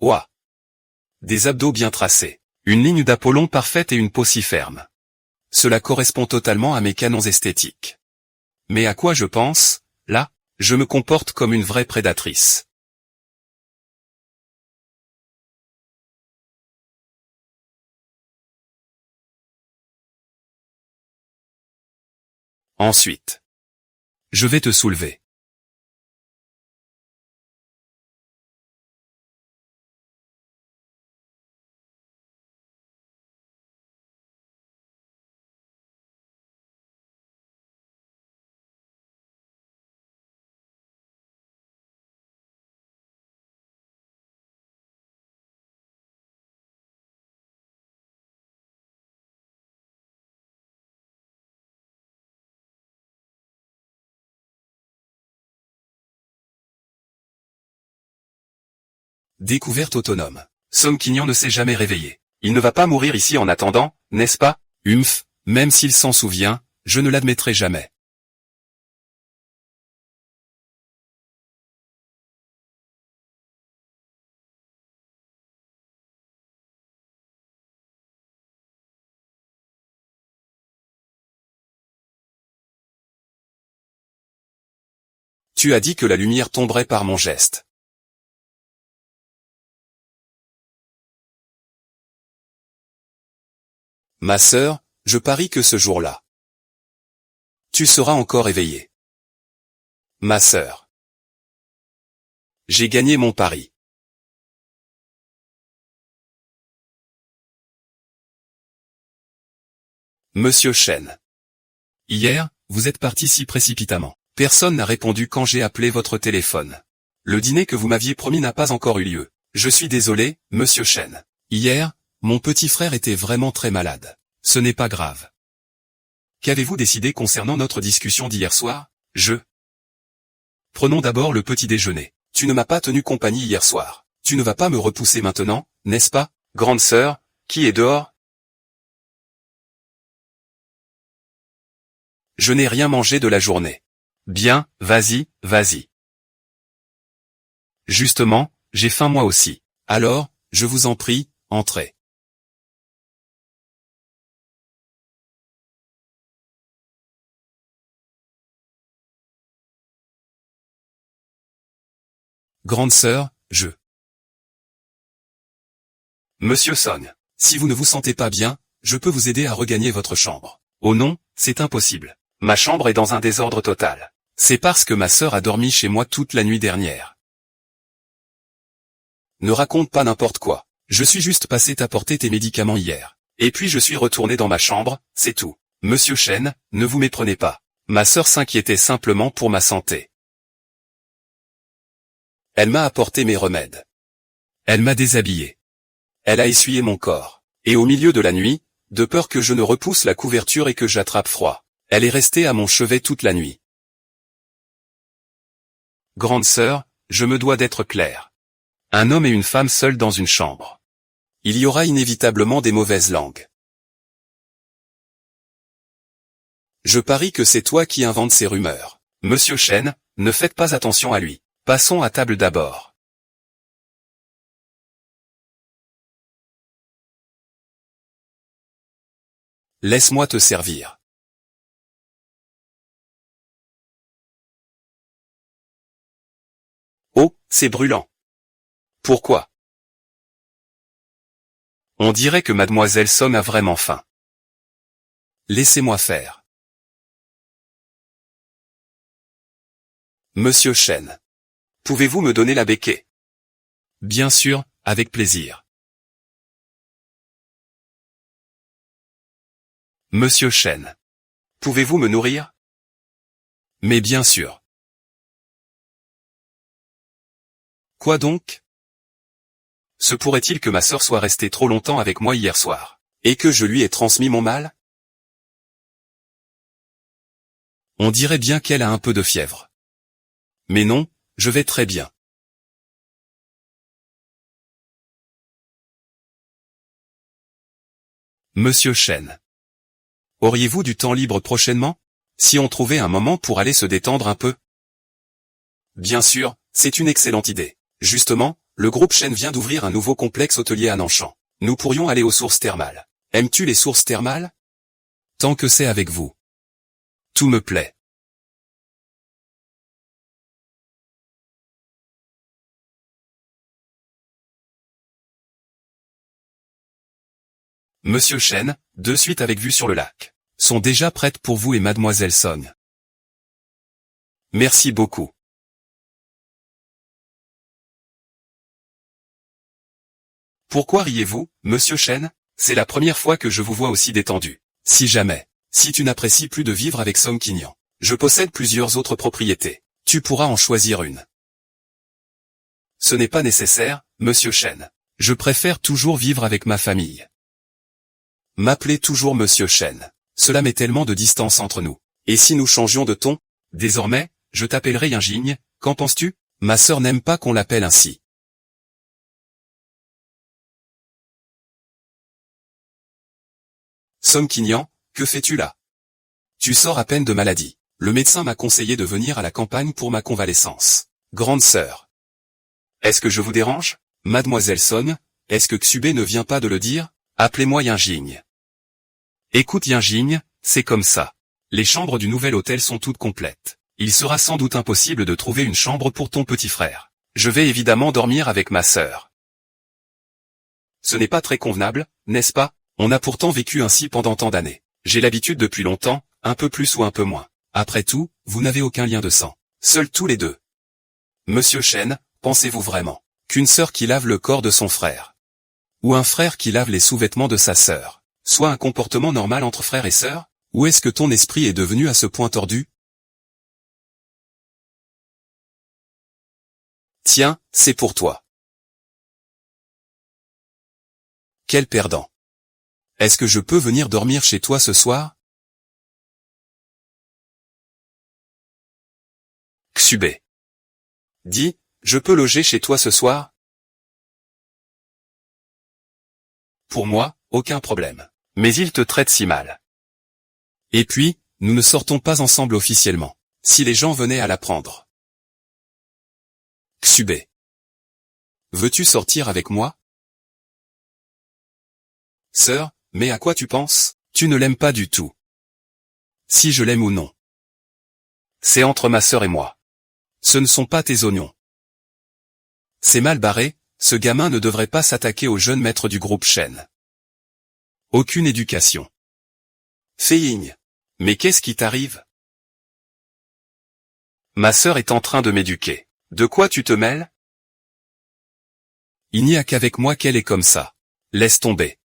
Ouah! Des abdos bien tracés. Une ligne d'Apollon parfaite et une peau si ferme. Cela correspond totalement à mes canons esthétiques. Mais à quoi je pense, là, je me comporte comme une vraie prédatrice. Ensuite, je vais te soulever. Découverte autonome. Somquignon ne s'est jamais réveillé. Il ne va pas mourir ici en attendant, n'est-ce pas? Humph, même s'il s'en souvient, je ne l'admettrai jamais. Tu as dit que la lumière tomberait par mon geste. Ma sœur, je parie que ce jour-là, tu seras encore éveillée. Ma sœur. J'ai gagné mon pari. Monsieur Chen. Hier, vous êtes parti si précipitamment. Personne n'a répondu quand j'ai appelé votre téléphone. Le dîner que vous m'aviez promis n'a pas encore eu lieu. Je suis désolé, monsieur Chen. Hier, mon petit frère était vraiment très malade. Ce n'est pas grave. Qu'avez-vous décidé concernant notre discussion d'hier soir? Prenons d'abord le petit déjeuner. Tu ne m'as pas tenu compagnie hier soir. Tu ne vas pas me repousser maintenant, n'est-ce pas? Grande sœur, qui est dehors? Je n'ai rien mangé de la journée. Bien, vas-y, vas-y. Justement, j'ai faim moi aussi. Alors, je vous en prie, entrez. Grande sœur, Monsieur Song, si vous ne vous sentez pas bien, je peux vous aider à regagner votre chambre. Oh non, c'est impossible. Ma chambre est dans un désordre total. C'est parce que ma sœur a dormi chez moi toute la nuit dernière. Ne raconte pas n'importe quoi. Je suis juste passé t'apporter tes médicaments hier. Et puis je suis retourné dans ma chambre, c'est tout. Monsieur Chen, ne vous méprenez pas. Ma sœur s'inquiétait simplement pour ma santé. Elle m'a apporté mes remèdes. Elle m'a déshabillé. Elle a essuyé mon corps. Et au milieu de la nuit, de peur que je ne repousse la couverture et que j'attrape froid, elle est restée à mon chevet toute la nuit. Grande sœur, je me dois d'être clair. Un homme et une femme seuls dans une chambre. Il y aura inévitablement des mauvaises langues. Je parie que c'est toi qui inventes ces rumeurs. Monsieur Chen, ne faites pas attention à lui. Passons à table d'abord. Laisse-moi te servir. Oh, c'est brûlant. Pourquoi? On dirait que mademoiselle Song a vraiment faim. Laissez-moi faire. Monsieur Chen. Pouvez-vous me donner la béquille? Bien sûr, avec plaisir. Monsieur Chen. Pouvez-vous me nourrir? Mais bien sûr. Quoi donc? Se pourrait-il que ma sœur soit restée trop longtemps avec moi hier soir, et que je lui ai transmis mon mal? On dirait bien qu'elle a un peu de fièvre. Mais non, je vais très bien. Monsieur Chen. Auriez-vous du temps libre prochainement? Si on trouvait un moment pour aller se détendre un peu? Bien sûr, c'est une excellente idée. Justement, le groupe Chen vient d'ouvrir un nouveau complexe hôtelier à Nanshan. Nous pourrions aller aux sources thermales. Aimes-tu les sources thermales? Tant que c'est avec vous. Tout me plaît. Monsieur Chen, de suite avec vue sur le lac, sont déjà prêtes pour vous et mademoiselle Song. Merci beaucoup. Pourquoi riez-vous, monsieur Chen? C'est la première fois que je vous vois aussi détendu. Si tu n'apprécies plus de vivre avec Song Qinyan, je possède plusieurs autres propriétés. Tu pourras en choisir une. Ce n'est pas nécessaire, monsieur Chen. Je préfère toujours vivre avec ma famille. M'appelez toujours monsieur Chen. Cela met tellement de distance entre nous. Et si nous changions de ton? Désormais, je t'appellerai Yinjing, qu'en penses-tu? Ma sœur n'aime pas qu'on l'appelle ainsi. Song Qinyan, que fais-tu là? Tu sors à peine de maladie. Le médecin m'a conseillé de venir à la campagne pour ma convalescence. Grande sœur. Est-ce que je vous dérange? Mademoiselle Song, est-ce que Xube ne vient pas de le dire? Appelez-moi Yinjing. Écoute Yinjing, c'est comme ça. Les chambres du nouvel hôtel sont toutes complètes. Il sera sans doute impossible de trouver une chambre pour ton petit frère. Je vais évidemment dormir avec ma sœur. Ce n'est pas très convenable, n'est-ce pas? On a pourtant vécu ainsi pendant tant d'années. J'ai l'habitude depuis longtemps, un peu plus ou un peu moins. Après tout, vous n'avez aucun lien de sang. Seuls tous les deux. Monsieur Chen, pensez-vous vraiment qu'une sœur qui lave le corps de son frère, ou un frère qui lave les sous-vêtements de sa sœur, soit un comportement normal entre frères et sœurs? Ou est-ce que ton esprit est devenu à ce point tordu? Tiens, c'est pour toi. Quel perdant. Est-ce que je peux venir dormir chez toi ce soir? Xube. Dis, je peux loger chez toi ce soir? Pour moi, aucun problème. Mais il te traite si mal. Et puis, nous ne sortons pas ensemble officiellement. Si les gens venaient à l'apprendre. Xube. Veux-tu sortir avec moi? Sœur, mais à quoi tu penses? Tu ne l'aimes pas du tout. Si je l'aime ou non. C'est entre ma sœur et moi. Ce ne sont pas tes oignons. C'est mal barré, ce gamin ne devrait pas s'attaquer au jeune maître du groupe Shen. Aucune éducation. Fei-Ying. Mais qu'est-ce qui t'arrive? Ma sœur est en train de m'éduquer. De quoi tu te mêles? Il n'y a qu'avec moi qu'elle est comme ça. Laisse tomber.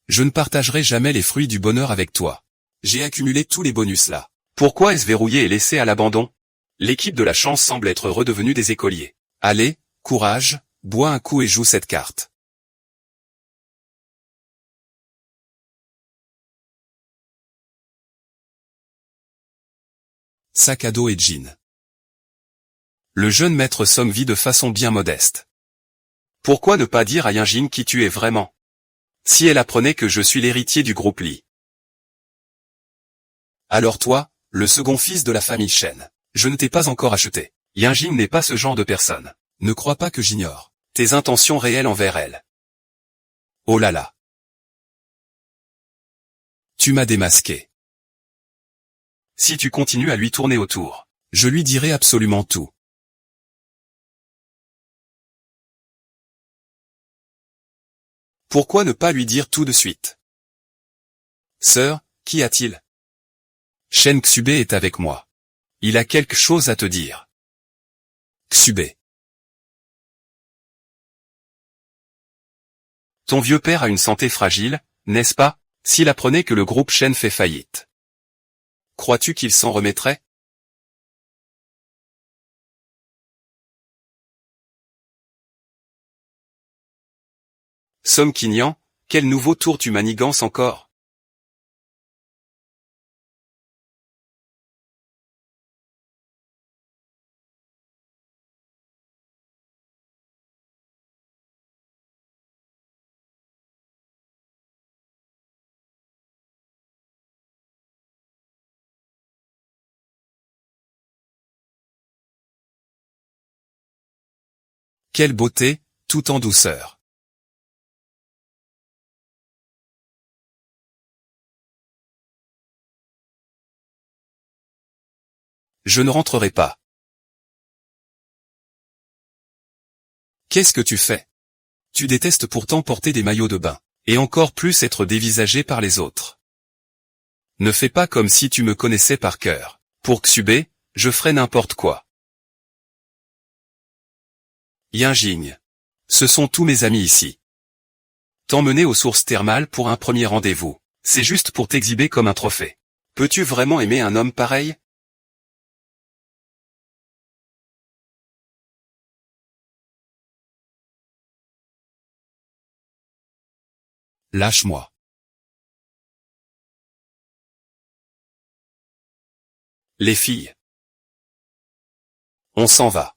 Je ne partagerai jamais les fruits du bonheur avec toi. J'ai accumulé tous les bonus là. Pourquoi est-ce verrouillé et laissé à l'abandon? L'équipe de la chance semble être redevenue des écoliers. Allez, courage, bois un coup et joue cette carte. Sac à dos et jean. Le jeune maître Song vit de façon bien modeste. Pourquoi ne pas dire à Yinjing qui tu es vraiment? Si elle apprenait que je suis l'héritier du groupe Li. Alors toi, le second fils de la famille Shen, je ne t'ai pas encore acheté. Yinjing n'est pas ce genre de personne. Ne crois pas que j'ignore tes intentions réelles envers elle. Oh là là. Tu m'as démasqué. Si tu continues à lui tourner autour, je lui dirai absolument tout. Pourquoi ne pas lui dire tout de suite? Sœur, qu'y a-t-il? Shen Xube est avec moi. Il a quelque chose à te dire. Xube. Ton vieux père a une santé fragile, n'est-ce pas? S'il apprenait que le groupe Shen fait faillite. Crois-tu qu'il s'en remettrait? Song Qinyan, quel nouveau tour tu manigances encore? Quelle beauté, tout en douceur. Je ne rentrerai pas. Qu'est-ce que tu fais? Tu détestes pourtant porter des maillots de bain. Et encore plus être dévisagé par les autres. Ne fais pas comme si tu me connaissais par cœur. Pour Xubé, je ferai n'importe quoi. Yinjing. Ce sont tous mes amis ici. T'emmener aux sources thermales pour un premier rendez-vous. C'est juste pour t'exhiber comme un trophée. Peux-tu vraiment aimer un homme pareil? Lâche-moi. Les filles. On s'en va.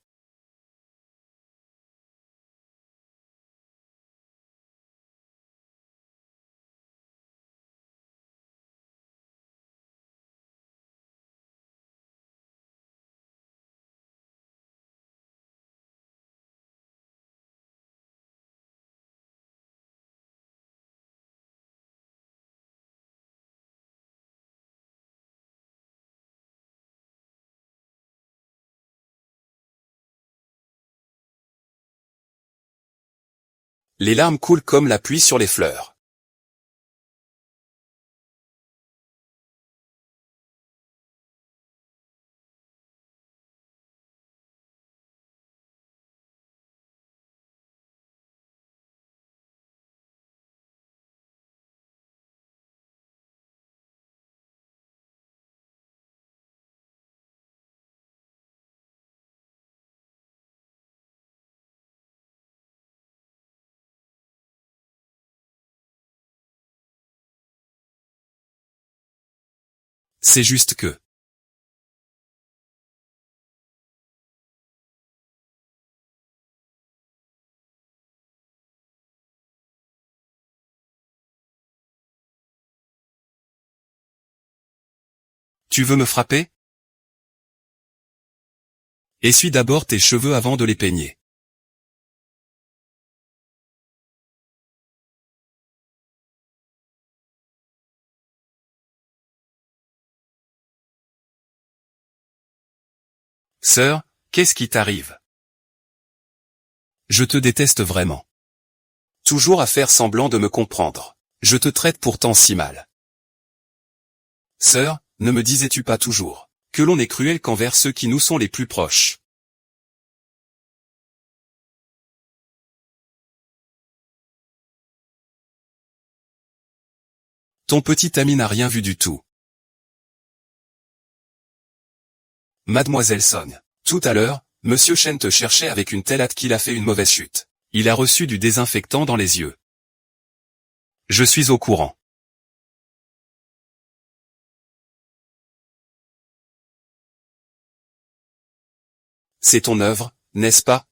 Les larmes coulent comme la pluie sur les fleurs. C'est juste que... Tu veux me frapper? Essuie d'abord tes cheveux avant de les peigner. Sœur, qu'est-ce qui t'arrive? Je te déteste vraiment. Toujours à faire semblant de me comprendre. Je te traite pourtant si mal. Sœur, ne me disais-tu pas toujours que l'on est cruel qu'envers ceux qui nous sont les plus proches? Ton petit ami n'a rien vu du tout. Mademoiselle Song. Tout à l'heure, Monsieur Chen te cherchait avec une telle hâte qu'il a fait une mauvaise chute. Il a reçu du désinfectant dans les yeux. Je suis au courant. C'est ton œuvre, n'est-ce pas?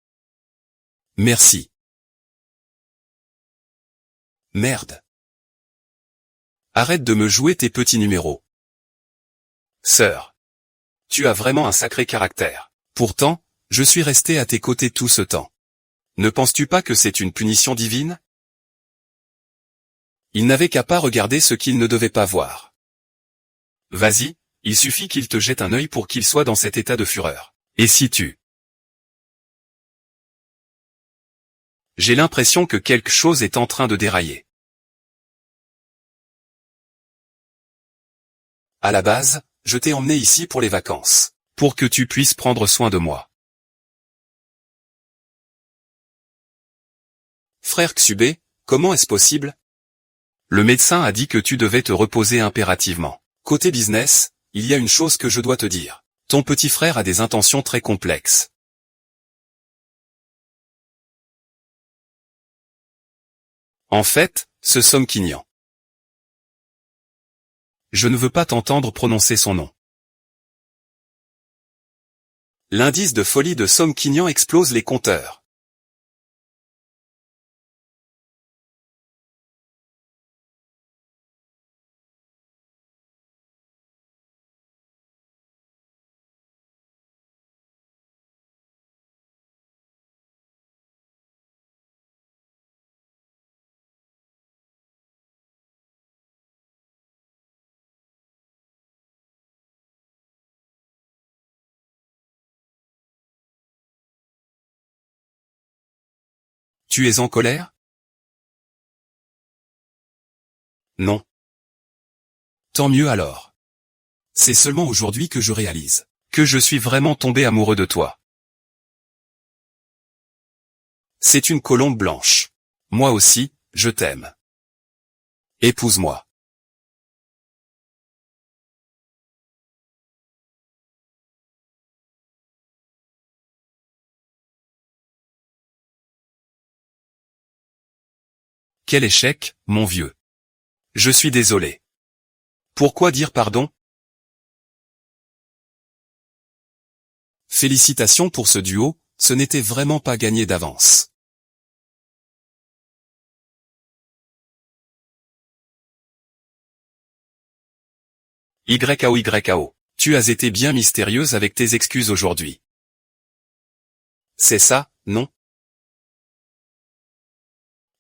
Merci. Merde. Arrête de me jouer tes petits numéros. Sœur. Tu as vraiment un sacré caractère. Pourtant, je suis resté à tes côtés tout ce temps. Ne penses-tu pas que c'est une punition divine? Il n'avait qu'à pas regarder ce qu'il ne devait pas voir. Vas-y, il suffit qu'il te jette un œil pour qu'il soit dans cet état de fureur. Et si tu... J'ai l'impression que quelque chose est en train de dérailler. À la base, je t'ai emmené ici pour les vacances. Pour que tu puisses prendre soin de moi. Frère Xubé, comment est-ce possible? Le médecin a dit que tu devais te reposer impérativement. Côté business, il y a une chose que je dois te dire. Ton petit frère a des intentions très complexes. En fait, ce Song Qinyan. Je ne veux pas t'entendre prononcer son nom. L'indice de folie de Song Qinyan explose les compteurs. Tu es en colère? Non. Tant mieux alors. C'est seulement aujourd'hui que je réalise que je suis vraiment tombé amoureux de toi. C'est une colombe blanche. Moi aussi, je t'aime. Épouse-moi. Quel échec, mon vieux. Je suis désolé. Pourquoi dire pardon? Félicitations pour ce duo, ce n'était vraiment pas gagné d'avance. YAO. Tu as été bien mystérieuse avec tes excuses aujourd'hui. C'est ça, non?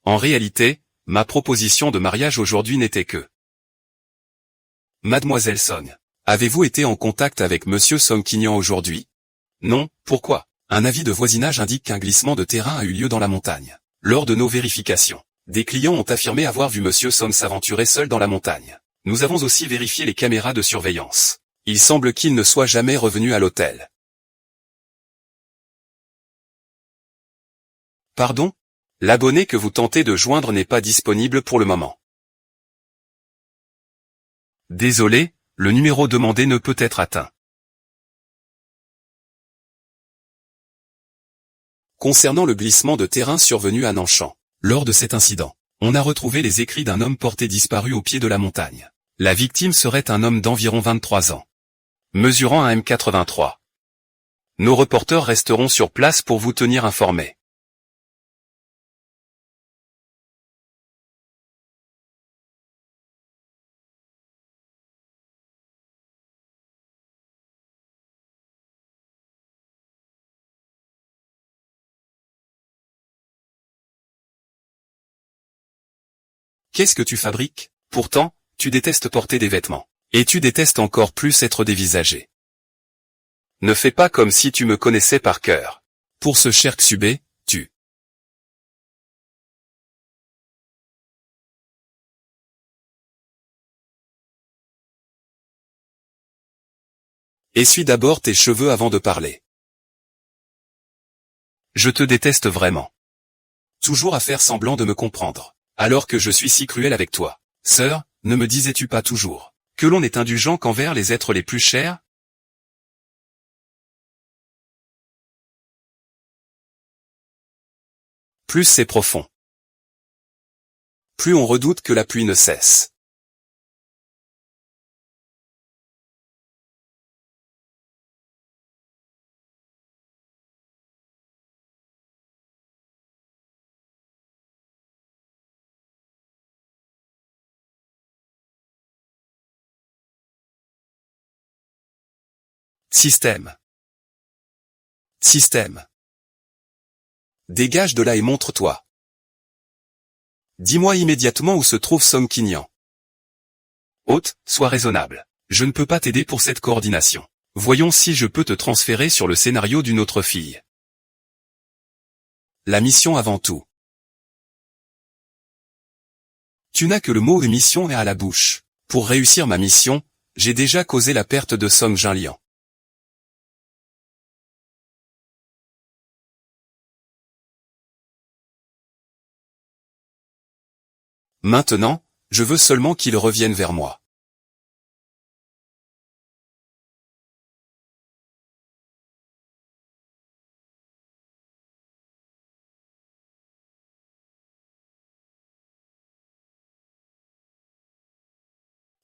En réalité, ma proposition de mariage aujourd'hui n'était que... Mademoiselle Song, avez-vous été en contact avec Monsieur Song Kinyan aujourd'hui? Non, pourquoi? Un avis de voisinage indique qu'un glissement de terrain a eu lieu dans la montagne. Lors de nos vérifications, des clients ont affirmé avoir vu Monsieur Song s'aventurer seul dans la montagne. Nous avons aussi vérifié les caméras de surveillance. Il semble qu'il ne soit jamais revenu à l'hôtel. Pardon? L'abonné que vous tentez de joindre n'est pas disponible pour le moment. Désolé, le numéro demandé ne peut être atteint. Concernant le glissement de terrain survenu à Nanshan, lors de cet incident, on a retrouvé les écrits d'un homme porté disparu au pied de la montagne. La victime serait un homme d'environ 23 ans, mesurant un m83. Nos reporters resteront sur place pour vous tenir informés. Qu'est-ce que tu fabriques? Pourtant, tu détestes porter des vêtements. Et tu détestes encore plus être dévisagé. Ne fais pas comme si tu me connaissais par cœur. Pour ce cher Xubé, tu... Essuie d'abord tes cheveux avant de parler. Je te déteste vraiment. Toujours à faire semblant de me comprendre, alors que je suis si cruel avec toi. Sœur, ne me disais-tu pas toujours que l'on est indulgent qu'envers les êtres les plus chers? Plus c'est profond, plus on redoute que la pluie ne cesse. Système. Système. Dégage de là et montre-toi. Dis-moi immédiatement où se trouve Song Kinyan. Hôte, sois raisonnable. Je ne peux pas t'aider pour cette coordination. Voyons si je peux te transférer sur le scénario d'une autre fille. La mission avant tout. Tu n'as que le mot mission et à la bouche. Pour réussir ma mission, j'ai déjà causé la perte de Song Jinlian. Maintenant, je veux seulement qu'il revienne vers moi.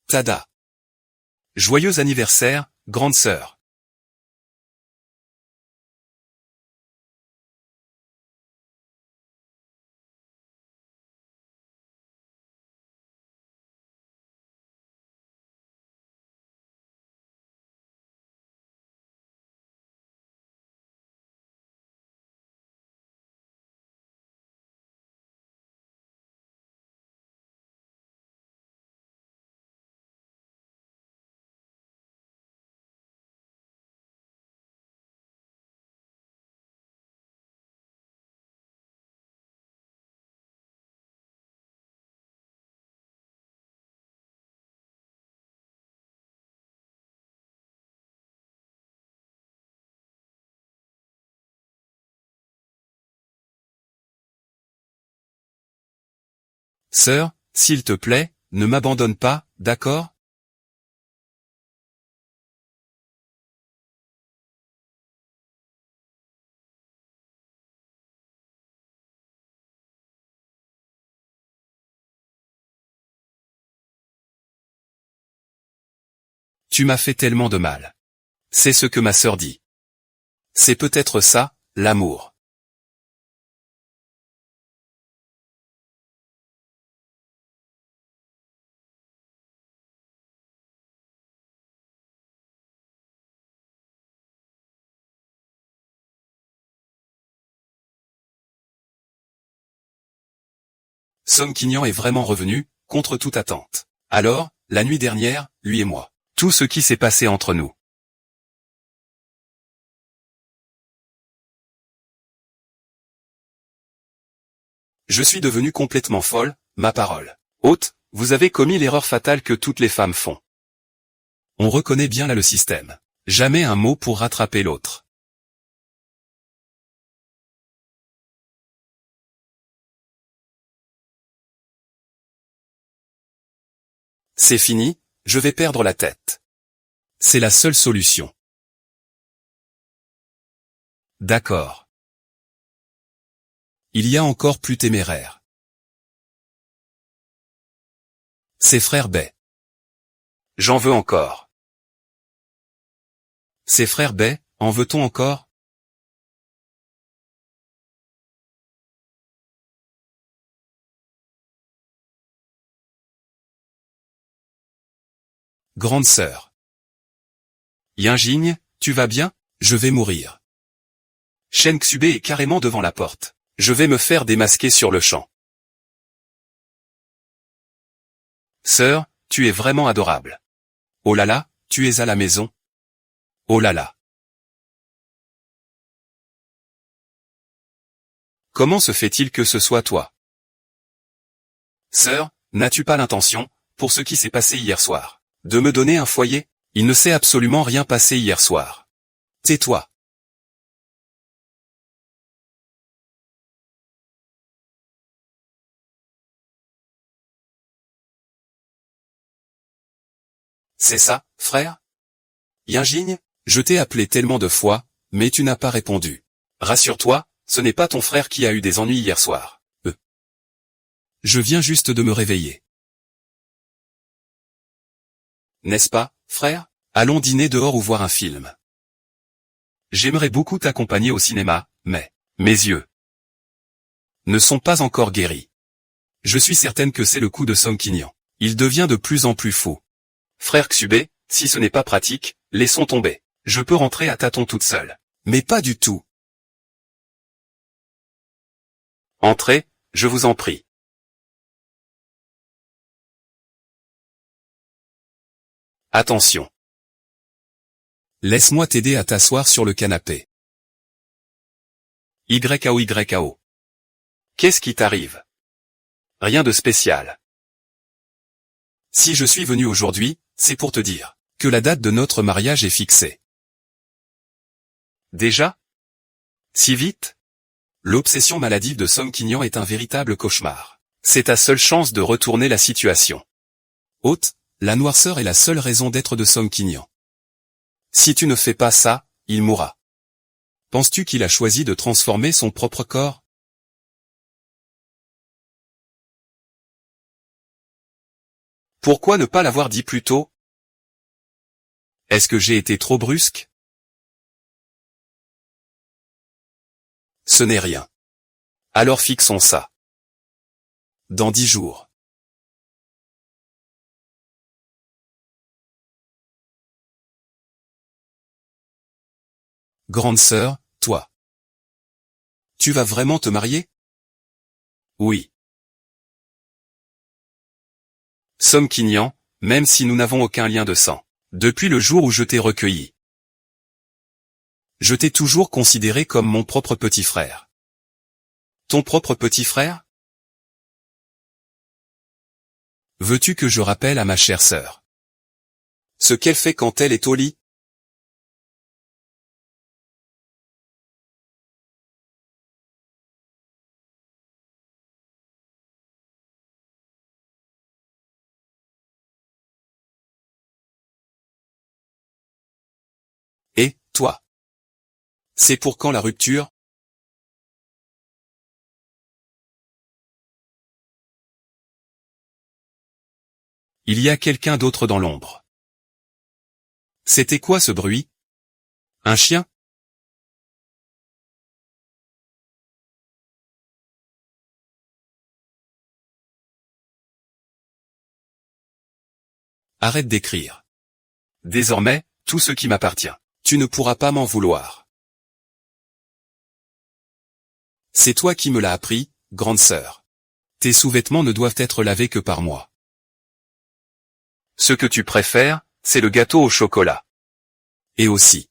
Tada. Joyeux anniversaire, grande sœur. Sœur, s'il te plaît, ne m'abandonne pas, d'accord? Tu m'as fait tellement de mal. C'est ce que ma sœur dit. C'est peut-être ça, l'amour. Song Kinyan est vraiment revenu, contre toute attente. Alors, la nuit dernière, lui et moi. Tout ce qui s'est passé entre nous. Je suis devenue complètement folle, ma parole. Haute, vous avez commis l'erreur fatale que toutes les femmes font. On reconnaît bien là le système. Jamais un mot pour rattraper l'autre. C'est fini, je vais perdre la tête. C'est la seule solution. D'accord. Il y a encore plus téméraire. Ses frères Bay. J'en veux encore. Ses frères Bay, en veut-on encore? Grande sœur. Yinjing, tu vas bien? Je vais mourir. Shen Xube est carrément devant la porte. Je vais me faire démasquer sur le champ. Sœur, tu es vraiment adorable. Oh là là, tu es à la maison. Oh là là. Comment se fait-il que ce soit toi? Sœur, n'as-tu pas l'intention, pour ce qui s'est passé hier soir, de me donner un foyer? Il ne s'est absolument rien passé hier soir. Tais-toi. C'est ça, frère? Yinjing, je t'ai appelé tellement de fois, mais tu n'as pas répondu. Rassure-toi, ce n'est pas ton frère qui a eu des ennuis hier soir. Je viens juste de me réveiller. N'est-ce pas, frère? Allons dîner dehors ou voir un film. J'aimerais beaucoup t'accompagner au cinéma, mais mes yeux ne sont pas encore guéris. Je suis certaine que c'est le coup de Song Kinyan. Il devient de plus en plus fou. Frère Xube, si ce n'est pas pratique, laissons tomber. Je peux rentrer à tâtons toute seule. Mais pas du tout. Entrez, je vous en prie. Attention. Laisse-moi t'aider à t'asseoir sur le canapé. YAO. Qu'est-ce qui t'arrive? Rien de spécial. Si je suis venu aujourd'hui, c'est pour te dire que la date de notre mariage est fixée. Déjà? Si vite? L'obsession maladive de Song Kinyan est un véritable cauchemar. C'est ta seule chance de retourner la situation. Haute, la noirceur est la seule raison d'être de Song Kinyan. Si tu ne fais pas ça, il mourra. Penses-tu qu'il a choisi de transformer son propre corps? Pourquoi ne pas l'avoir dit plus tôt? Est-ce que j'ai été trop brusque? Ce n'est rien. Alors fixons ça. Dans 10 jours. Grande sœur, toi. Tu vas vraiment te marier? Oui. Song Kinyan, même si nous n'avons aucun lien de sang. Depuis le jour où je t'ai recueilli. Je t'ai toujours considéré comme mon propre petit frère. Ton propre petit frère? Veux-tu que je rappelle à ma chère sœur ce qu'elle fait quand elle est au lit? Toi. C'est pour quand la rupture? Il y a quelqu'un d'autre dans l'ombre. C'était quoi ce bruit? Un chien? Arrête d'écrire. Désormais, tout ce qui m'appartient. Tu ne pourras pas m'en vouloir. C'est toi qui me l'as appris, grande sœur. Tes sous-vêtements ne doivent être lavés que par moi. Ce que tu préfères, c'est le gâteau au chocolat. Et aussi.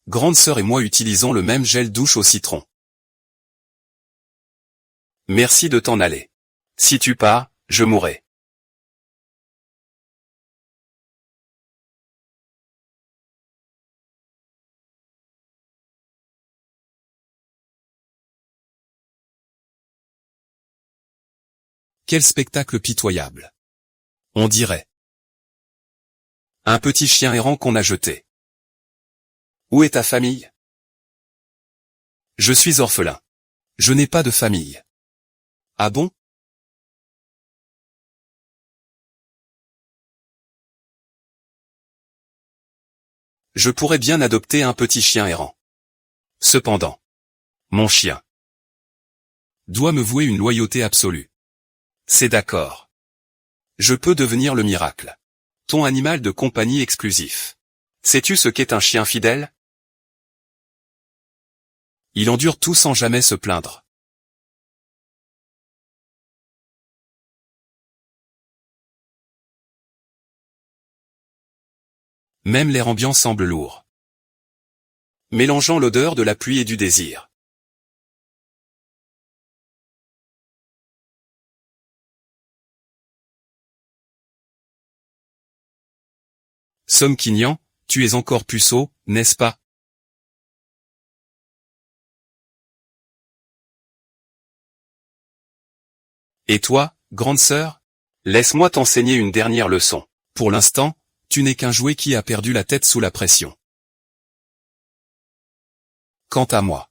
Grande sœur et moi utilisons le même gel douche au citron. Merci de t'en aller. Si tu pars, je mourrai. Quel spectacle pitoyable. On dirait. Un petit chien errant qu'on a jeté. Où est ta famille? Je suis orphelin. Je n'ai pas de famille. Ah bon? Je pourrais bien adopter un petit chien errant. Cependant, mon chien doit me vouer une loyauté absolue. C'est d'accord. Je peux devenir le miracle. Ton animal de compagnie exclusif. Sais-tu ce qu'est un chien fidèle? Il endure tout sans jamais se plaindre. Même l'air ambiant semble lourd, mélangeant l'odeur de la pluie et du désir. Somme Quignan, tu es encore puceau, n'est-ce pas? Et toi, grande sœur? Laisse-moi t'enseigner une dernière leçon. Pour l'instant, tu n'es qu'un jouet qui a perdu la tête sous la pression. Quant à moi,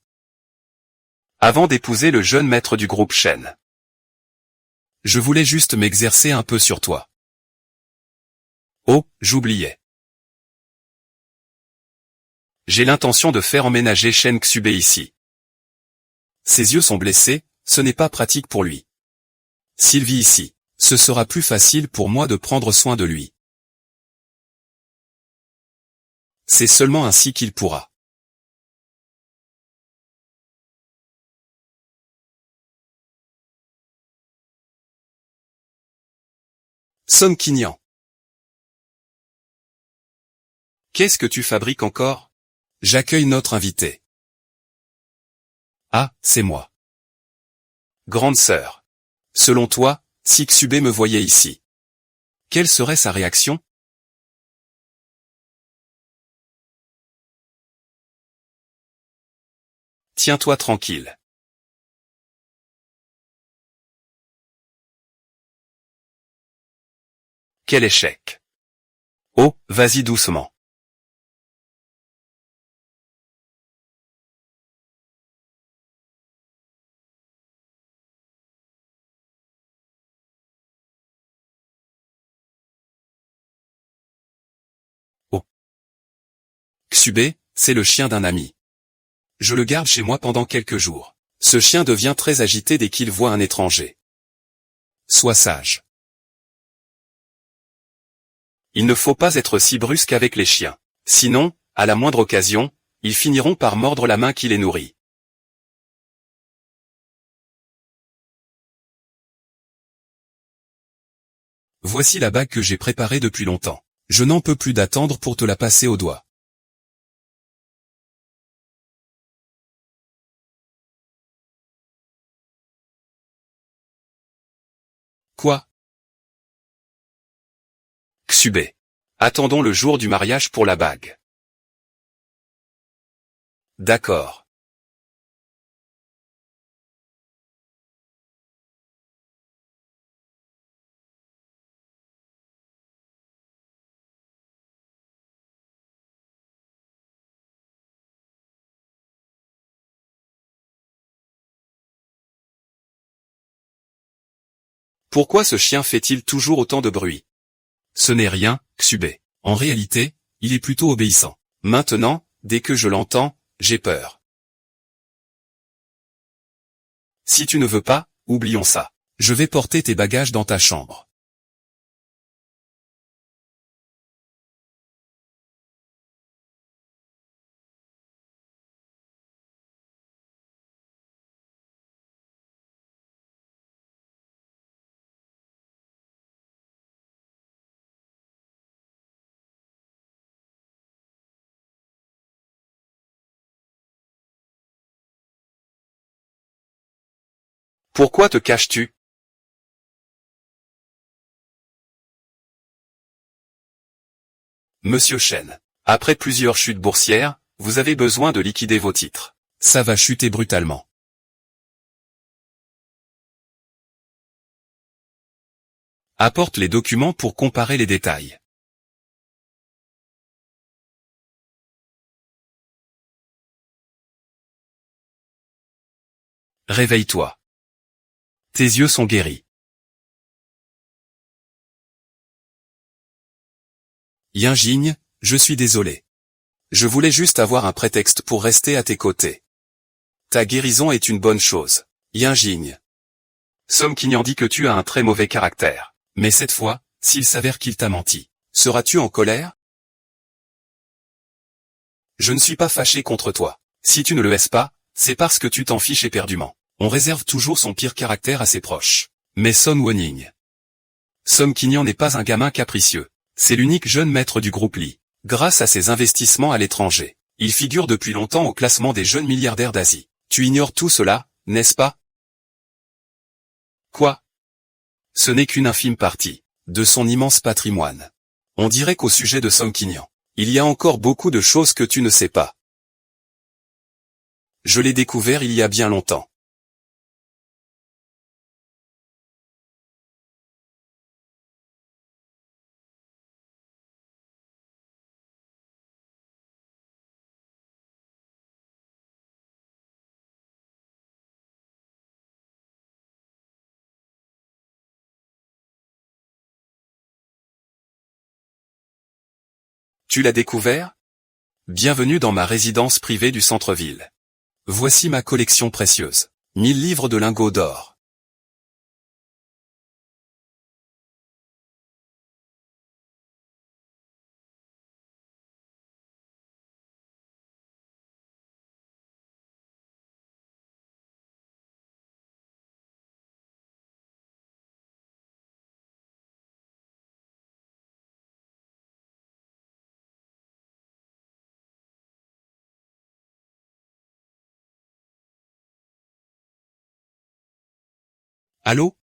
avant d'épouser le jeune maître du groupe Chêne, je voulais juste m'exercer un peu sur toi. Oh, j'oubliais. J'ai l'intention de faire emménager Shen Xubei ici. Ses yeux sont blessés, ce n'est pas pratique pour lui. S'il vit ici, ce sera plus facile pour moi de prendre soin de lui. C'est seulement ainsi qu'il pourra. Somme Quignan. Qu'est-ce que tu fabriques encore? J'accueille notre invité. Ah, c'est moi. Grande sœur. Selon toi, si Xubei me voyait ici, quelle serait sa réaction? Tiens-toi tranquille. Quel échec. Oh, vas-y doucement. Oh. Xubei, c'est le chien d'un ami. Je le garde chez moi pendant quelques jours. Ce chien devient très agité dès qu'il voit un étranger. Sois sage. Il ne faut pas être si brusque avec les chiens. Sinon, à la moindre occasion, ils finiront par mordre la main qui les nourrit. Voici la bague que j'ai préparée depuis longtemps. Je n'en peux plus d'attendre pour te la passer au doigt. Quoi? Xubei. Attendons le jour du mariage pour la bague. D'accord. Pourquoi ce chien fait-il toujours autant de bruit? Ce n'est rien, Xubei. En réalité, il est plutôt obéissant. Maintenant, dès que je l'entends, j'ai peur. Si tu ne veux pas, oublions ça. Je vais porter tes bagages dans ta chambre. Pourquoi te caches-tu? Monsieur Chen. Après plusieurs chutes boursières, vous avez besoin de liquider vos titres. Ça va chuter brutalement. Apporte les documents pour comparer les détails. Réveille-toi. Tes yeux sont guéris. Yinjing, je suis désolé. Je voulais juste avoir un prétexte pour rester à tes côtés. Ta guérison est une bonne chose. Yinjing. Song Qinyan dit que tu as un très mauvais caractère. Mais cette fois, s'il s'avère qu'il t'a menti, seras-tu en colère? Je ne suis pas fâché contre toi. Si tu ne le es pas, c'est parce que tu t'en fiches éperdument. On réserve toujours son pire caractère à ses proches. Mais Son Woning. Song Qinyan n'est pas un gamin capricieux. C'est l'unique jeune maître du groupe Li. Grâce à ses investissements à l'étranger, il figure depuis longtemps au classement des jeunes milliardaires d'Asie. Tu ignores tout cela, n'est-ce pas? Quoi? Ce n'est qu'une infime partie de son immense patrimoine. On dirait qu'au sujet de Song Qinyan, il y a encore beaucoup de choses que tu ne sais pas. Je l'ai découvert il y a bien longtemps. Tu l'as découvert? Bienvenue dans ma résidence privée du centre-ville. Voici ma collection précieuse. 1000 livres de lingots d'or. Allô?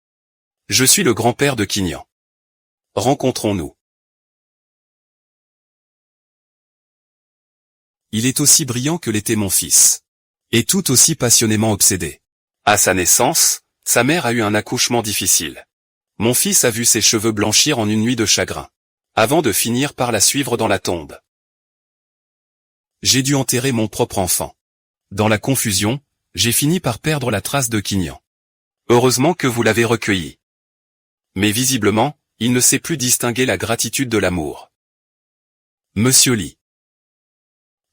Je suis le grand-père de Qinyan. Rencontrons-nous. Il est aussi brillant que l'était mon fils. Et tout aussi passionnément obsédé. À sa naissance, sa mère a eu un accouchement difficile. Mon fils a vu ses cheveux blanchir en une nuit de chagrin. Avant de finir par la suivre dans la tombe. J'ai dû enterrer mon propre enfant. Dans la confusion, j'ai fini par perdre la trace de Qinyan. Heureusement que vous l'avez recueilli. Mais visiblement, il ne sait plus distinguer la gratitude de l'amour. Monsieur Li.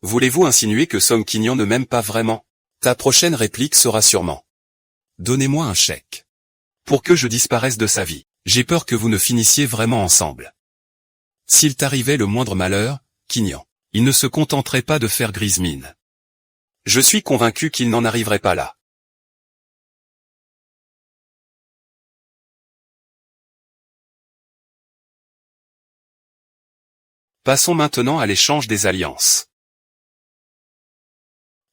Voulez-vous insinuer que Song Qinyan ne m'aime pas vraiment? Ta prochaine réplique sera sûrement. Donnez-moi un chèque. Pour que je disparaisse de sa vie. J'ai peur que vous ne finissiez vraiment ensemble. S'il t'arrivait le moindre malheur, Qinyan, il ne se contenterait pas de faire grise mine. Je suis convaincu qu'il n'en arriverait pas là. Passons maintenant à l'échange des alliances.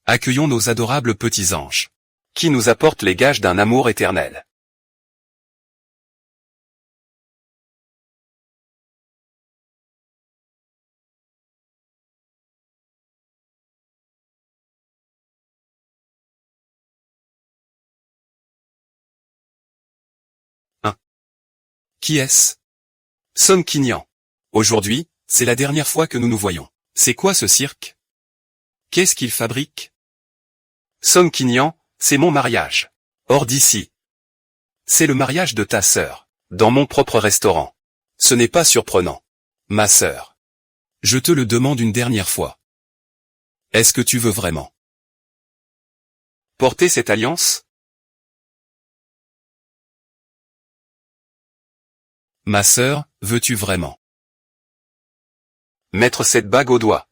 Accueillons nos adorables petits anges, qui nous apportent les gages d'un amour éternel. Hein? Qui est-ce? Song Qinyan. Aujourd'hui, c'est la dernière fois que nous nous voyons. C'est quoi ce cirque? Qu'est-ce qu'il fabrique? Song Qinyan, c'est mon mariage. Hors d'ici. C'est le mariage de ta sœur. Dans mon propre restaurant. Ce n'est pas surprenant. Ma sœur. Je te le demande une dernière fois. Est-ce que tu veux vraiment porter cette alliance? Ma sœur, veux-tu vraiment mettre cette bague au doigt?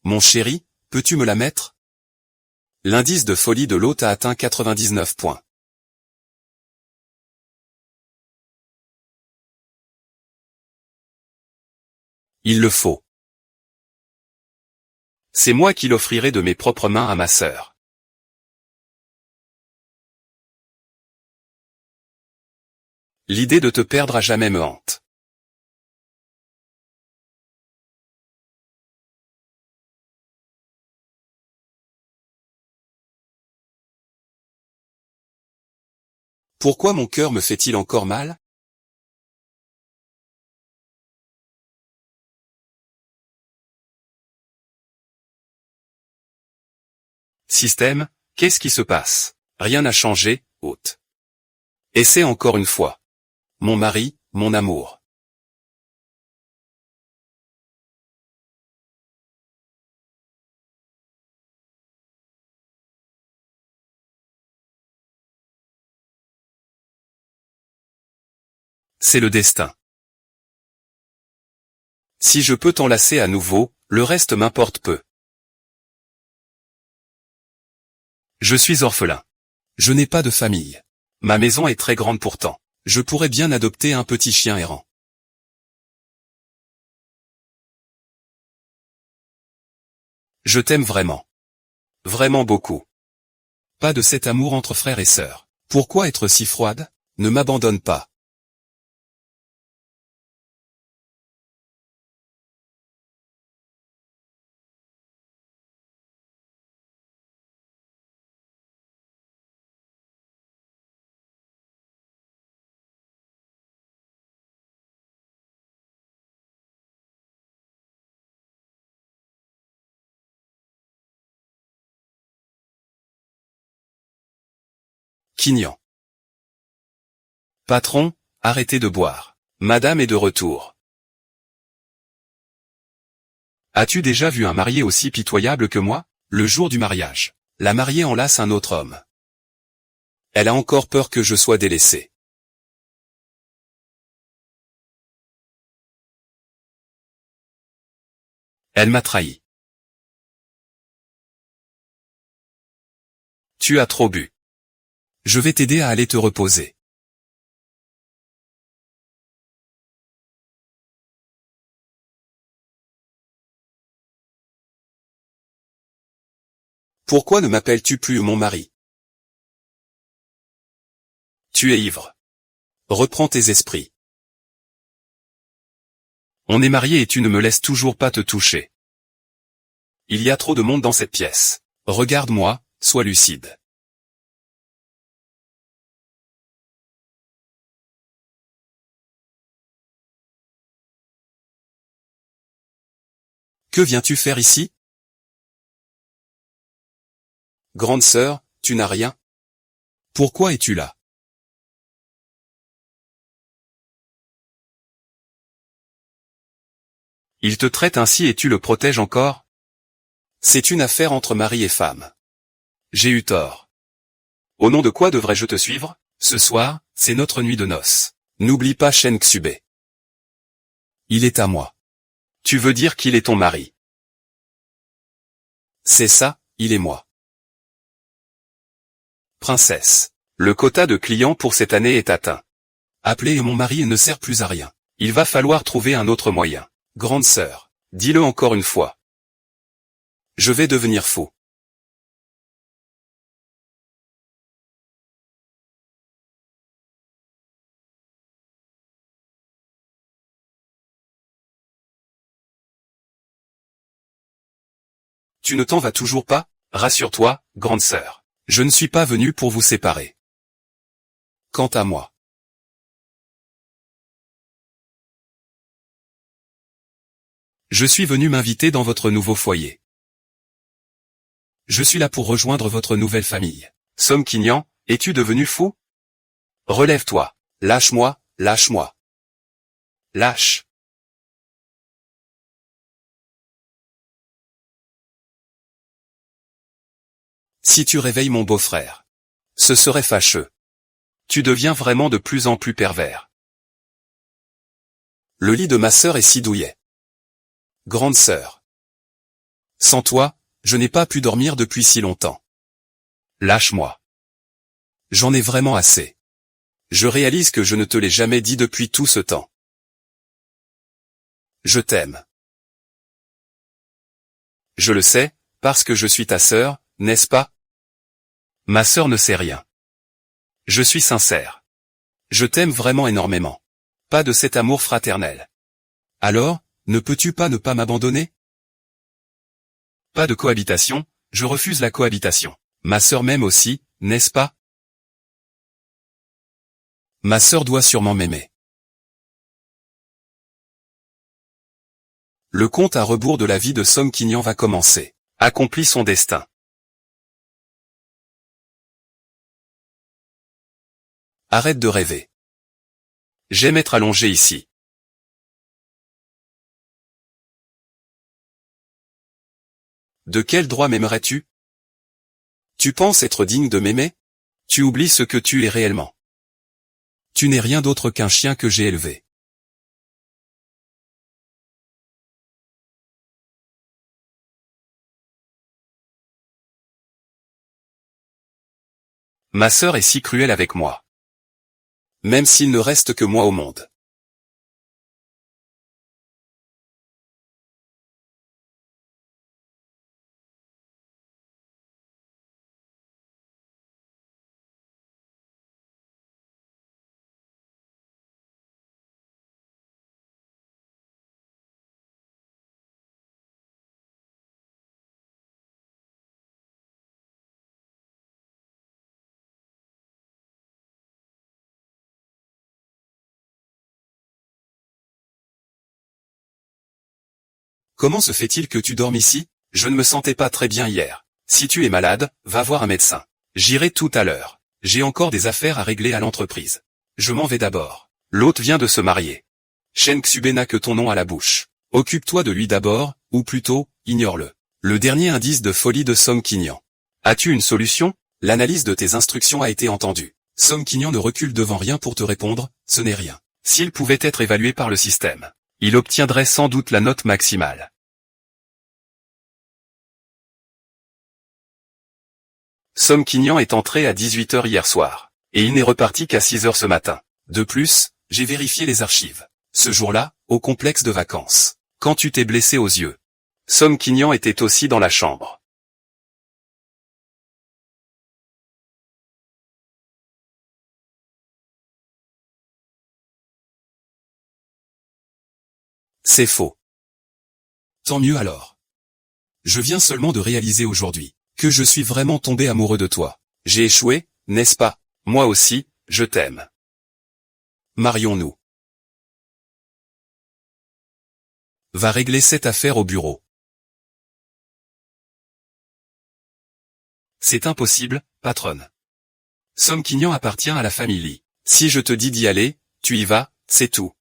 Mon chéri, peux-tu me la mettre? L'indice de folie de l'hôte a atteint 99 points. Il le faut. C'est moi qui l'offrirai de mes propres mains à ma sœur. L'idée de te perdre à jamais me hante. Pourquoi mon cœur me fait-il encore mal? Système, qu'est-ce qui se passe? Rien n'a changé, hôte. Essaie encore une fois. Mon mari, mon amour. C'est le destin. Si je peux t'enlacer à nouveau, le reste m'importe peu. Je suis orphelin. Je n'ai pas de famille. Ma maison est très grande pourtant. Je pourrais bien adopter un petit chien errant. Je t'aime vraiment. Vraiment beaucoup. Pas de cet amour entre frères et sœurs. Pourquoi être si froide? Ne m'abandonne pas. Quignan. Patron, arrêtez de boire. Madame est de retour. As-tu déjà vu un marié aussi pitoyable que moi? Le jour du mariage, la mariée enlace un autre homme. Elle a encore peur que je sois délaissé. Elle m'a trahi. Tu as trop bu. Je vais t'aider à aller te reposer. Pourquoi ne m'appelles-tu plus mon mari? Tu es ivre. Reprends tes esprits. On est mariés et tu ne me laisses toujours pas te toucher. Il y a trop de monde dans cette pièce. Regarde-moi, sois lucide. Que viens-tu faire ici? Grande sœur, tu n'as rien? Pourquoi es-tu là? Il te traite ainsi et tu le protèges encore? C'est une affaire entre mari et femme. J'ai eu tort. Au nom de quoi devrais-je te suivre? Ce soir, c'est notre nuit de noces. N'oublie pas Shen Xube. Il est à moi. Tu veux dire qu'il est ton mari? C'est ça, il est moi. Princesse. Le quota de clients pour cette année est atteint. Appeler mon mari ne sert plus à rien. Il va falloir trouver un autre moyen. Grande sœur, dis-le encore une fois. Je vais devenir fou. Tu ne t'en vas toujours pas? Rassure-toi, grande sœur. Je ne suis pas venu pour vous séparer. Quant à moi, Je suis venu m'inviter dans votre nouveau foyer. Je suis là pour rejoindre votre nouvelle famille. Song Kinian, es-tu devenu fou? Relève-toi. Lâche-moi, lâche-moi. Lâche. Si tu réveilles mon beau-frère. Ce serait fâcheux. Tu deviens vraiment de plus en plus pervers. Le lit de ma sœur est si douillet. Grande sœur. Sans toi, je n'ai pas pu dormir depuis si longtemps. Lâche-moi. J'en ai vraiment assez. Je réalise que je ne te l'ai jamais dit depuis tout ce temps. Je t'aime. Je le sais, parce que je suis ta sœur, n'est-ce pas? Ma sœur ne sait rien. Je suis sincère. Je t'aime vraiment énormément. Pas de cet amour fraternel. Alors, ne peux-tu pas ne pas m'abandonner? Pas de cohabitation, je refuse la cohabitation. Ma sœur m'aime aussi, n'est-ce pas? Ma sœur doit sûrement m'aimer. Le compte à rebours de la vie de Song Kinian va commencer. Accomplit son destin. Arrête de rêver. J'aime être allongé ici. De quel droit m'aimerais-tu? Tu penses être digne de m'aimer? Tu oublies ce que tu es réellement. Tu n'es rien d'autre qu'un chien que j'ai élevé. Ma sœur est si cruelle avec moi. Même s'il ne reste que moi au monde. Comment se fait-il que tu dormes ici? Je ne me sentais pas très bien hier. Si tu es malade, va voir un médecin. J'irai tout à l'heure. J'ai encore des affaires à régler à l'entreprise. Je m'en vais d'abord. L'hôte vient de se marier. Shen Xube n'a que ton nom à la bouche. Occupe-toi de lui d'abord, ou plutôt, ignore-le. Le dernier indice de folie de Song Kinian. As-tu une solution? L'analyse de tes instructions a été entendue. Song Kinian ne recule devant rien pour te répondre, ce n'est rien. S'il pouvait être évalué par le système, il obtiendrait sans doute la note maximale. Song Kinian est entré à 18 h hier soir, et il n'est reparti qu'à 6 h ce matin. De plus, j'ai vérifié les archives. Ce jour-là, au complexe de vacances, quand tu t'es blessé aux yeux, Song Kinian était aussi dans la chambre. C'est faux. Tant mieux alors. Je viens seulement de réaliser aujourd'hui que je suis vraiment tombé amoureux de toi. J'ai échoué, n'est-ce pas? Moi aussi, je t'aime. Marions-nous. Va régler cette affaire au bureau. C'est impossible, patronne. Song Kinian appartient à la famille Lee. Si je te dis d'y aller, tu y vas, c'est tout.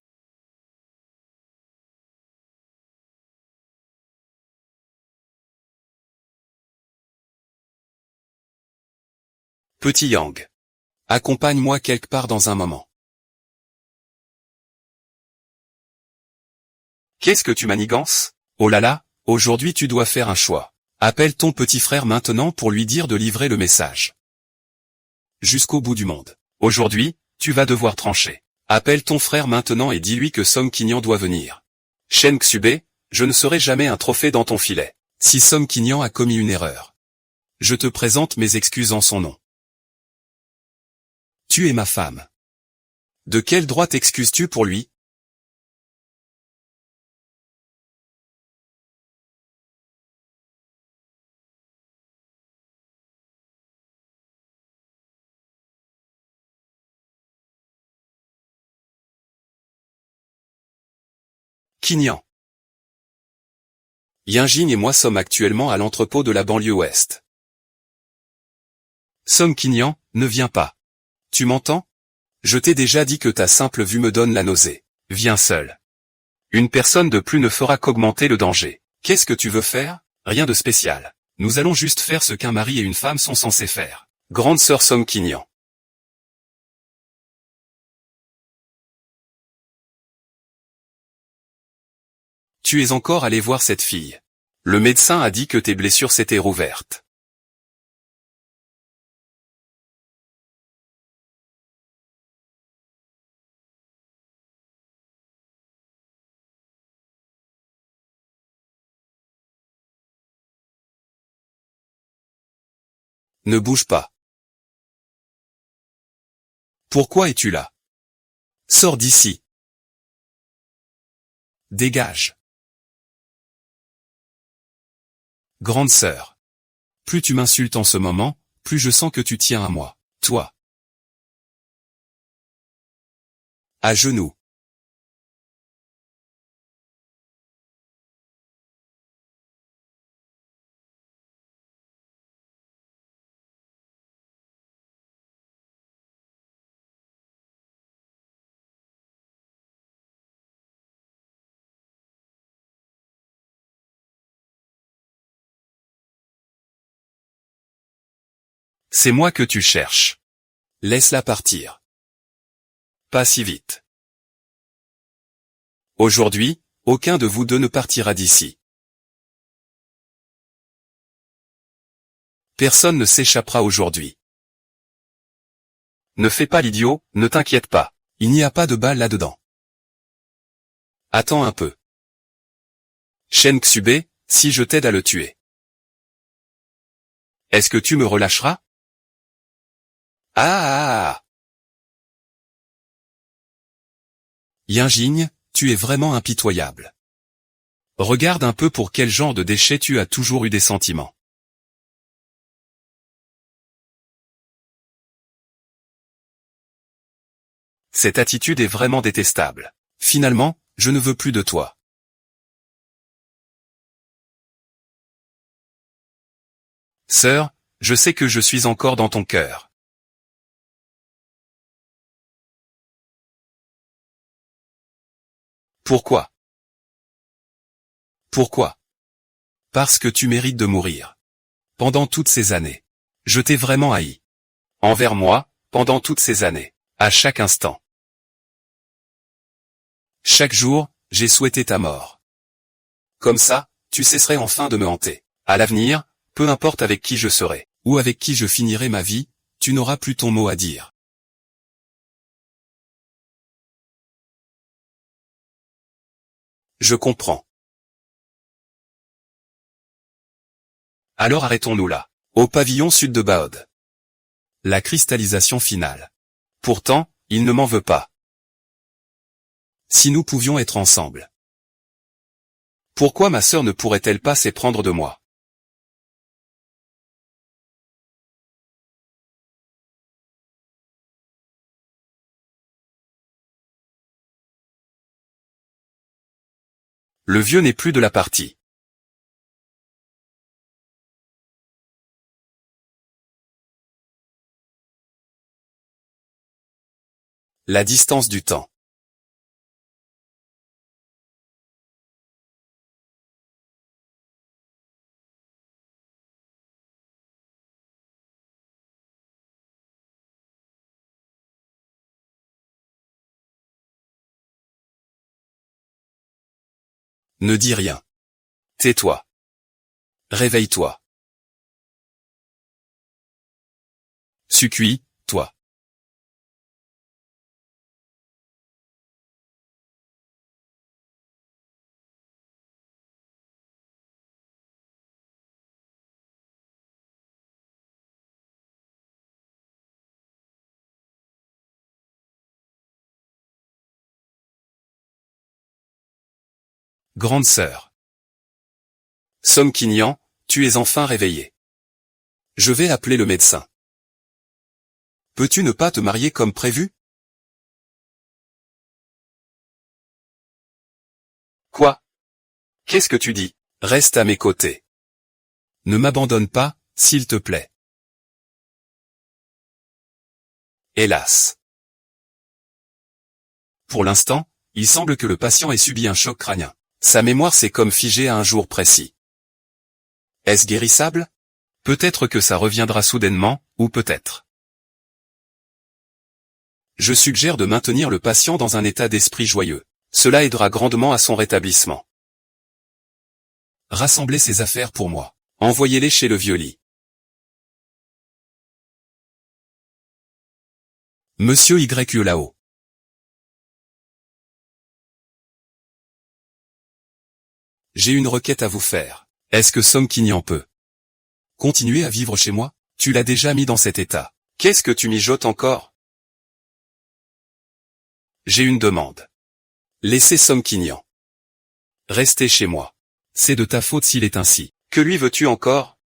Petit Yang. Accompagne-moi quelque part dans un moment. Qu'est-ce que tu manigances? Oh là là, aujourd'hui tu dois faire un choix. Appelle ton petit frère maintenant pour lui dire de livrer le message. Jusqu'au bout du monde. Aujourd'hui, tu vas devoir trancher. Appelle ton frère maintenant et dis-lui que Song Kinian doit venir. Shen Xube, je ne serai jamais un trophée dans ton filet. Si Song Kinian a commis une erreur, je te présente mes excuses en son nom. Tu es ma femme. De quel droit t'excuses-tu pour lui? Kinian. Yinjing et moi sommes actuellement à l'entrepôt de la banlieue ouest. Song Qinyan, ne viens pas. Tu m'entends? Je t'ai déjà dit que ta simple vue me donne la nausée. Viens seul. Une personne de plus ne fera qu'augmenter le danger. Qu'est-ce que tu veux faire? Rien de spécial. Nous allons juste faire ce qu'un mari et une femme sont censés faire. Grande sœur Song Qinyan. Tu es encore allé voir cette fille. Le médecin a dit que tes blessures s'étaient rouvertes. Ne bouge pas. Pourquoi es-tu là? Sors d'ici. Dégage. Grande sœur. Plus tu m'insultes en ce moment, plus je sens que tu tiens à moi. Toi. À genoux. C'est moi que tu cherches. Laisse-la partir. Pas si vite. Aujourd'hui, aucun de vous deux ne partira d'ici. Personne ne s'échappera aujourd'hui. Ne fais pas l'idiot, ne t'inquiète pas. Il n'y a pas de balle là-dedans. Attends un peu. Shen Xube, si je t'aide à le tuer. Est-ce que tu me relâcheras? Ah. Yinjing, tu es vraiment impitoyable. Regarde un peu pour quel genre de déchet tu as toujours eu des sentiments. Cette attitude est vraiment détestable. Finalement, je ne veux plus de toi. Sœur, je sais que je suis encore dans ton cœur. Pourquoi? Pourquoi? Parce que tu mérites de mourir. Pendant toutes ces années. Je t'ai vraiment haï. Envers moi, pendant toutes ces années. À chaque instant. Chaque jour, j'ai souhaité ta mort. Comme ça, tu cesserais enfin de me hanter. À l'avenir, peu importe avec qui je serai, ou avec qui je finirai ma vie, tu n'auras plus ton mot à dire. Je comprends. Alors arrêtons-nous là. Au pavillon sud de Baod. La cristallisation finale. Pourtant, il ne m'en veut pas. Si nous pouvions être ensemble. Pourquoi ma sœur ne pourrait-elle pas s'éprendre de moi? Le vieux n'est plus de la partie. La distance du temps. Ne dis rien. Tais-toi. Réveille-toi. Sukui, toi. Grande sœur. Song Qinyan, tu es enfin réveillée. Je vais appeler le médecin. Peux-tu ne pas te marier comme prévu? Quoi? Qu'est-ce que tu dis? Reste à mes côtés. Ne m'abandonne pas, s'il te plaît. Hélas. Pour l'instant, il semble que le patient ait subi un choc crânien. Sa mémoire s'est comme figée à un jour précis. Est-ce guérissable? Peut-être que ça reviendra soudainement, ou peut-être. Je suggère de maintenir le patient dans un état d'esprit joyeux. Cela aidera grandement à son rétablissement. Rassemblez ses affaires pour moi. Envoyez-les chez le vieux lit. Monsieur Y là-haut. J'ai une requête à vous faire. Est-ce que Som Kinyan peut continuer à vivre chez moi? Tu l'as déjà mis dans cet état. Qu'est-ce que tu mijotes encore? J'ai une demande. Laissez Som Kinyan rester chez moi. C'est de ta faute s'il est ainsi. Que lui veux-tu encore?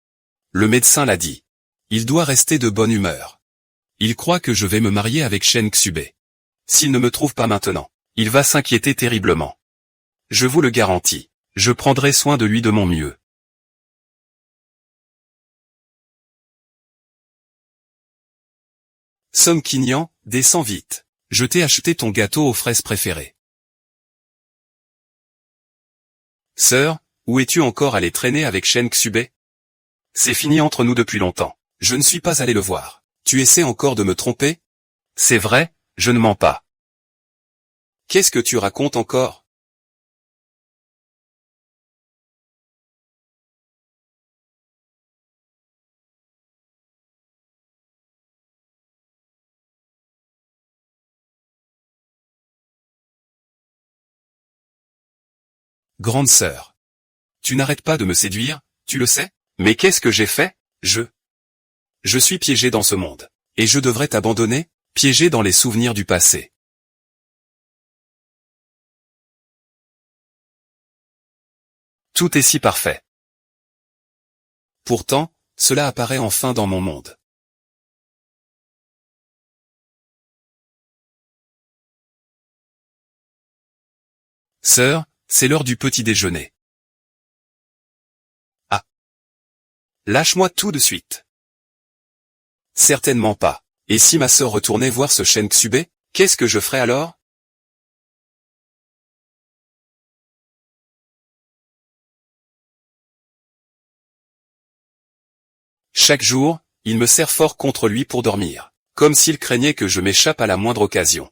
Le médecin l'a dit. Il doit rester de bonne humeur. Il croit que je vais me marier avec Shen Xube. S'il ne me trouve pas maintenant, il va s'inquiéter terriblement. Je vous le garantis. Je prendrai soin de lui de mon mieux. Som Kinyan, descends vite. Je t'ai acheté ton gâteau aux fraises préféré. Sœur, où es-tu encore allé traîner avec Shen Xube? C'est fini entre nous depuis longtemps. Je ne suis pas allé le voir. Tu essaies encore de me tromper? C'est vrai, je ne mens pas. Qu'est-ce que tu racontes encore? Grande sœur. Tu n'arrêtes pas de me séduire, tu le sais? Mais qu'est-ce que j'ai fait? Je suis piégé dans ce monde. Et je devrais t'abandonner, piégé dans les souvenirs du passé. Tout est si parfait. Pourtant, cela apparaît enfin dans mon monde. Sœur, c'est l'heure du petit déjeuner. Ah. Lâche-moi tout de suite. Certainement pas. Et si ma sœur retournait voir ce Shen Xube, qu'est-ce que je ferais alors? Chaque jour, il me serre fort contre lui pour dormir. Comme s'il craignait que je m'échappe à la moindre occasion.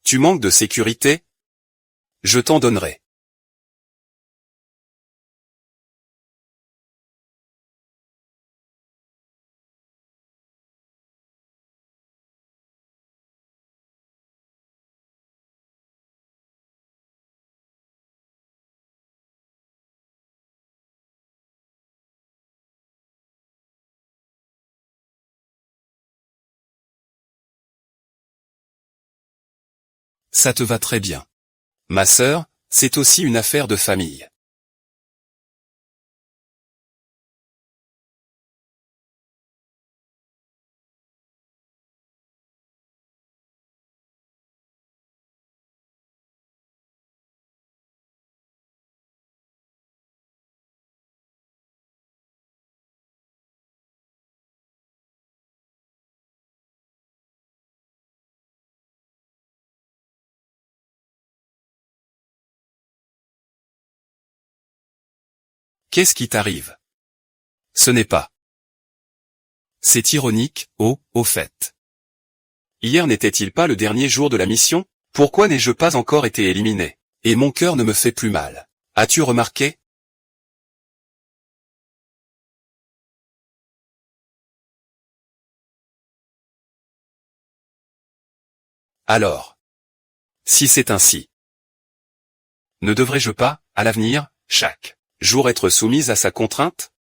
Tu manques de sécurité? Je t'en donnerai. Ça te va très bien. Ma sœur, c'est aussi une affaire de famille. Qu'est-ce qui t'arrive? Ce n'est pas. C'est ironique, au fait. Hier n'était-il pas le dernier jour de la mission? Pourquoi n'ai-je pas encore été éliminé? Et mon cœur ne me fait plus mal. As-tu remarqué? Alors. Si c'est ainsi. Ne devrais-je pas, à l'avenir, chaque jour être soumise à sa contrainte?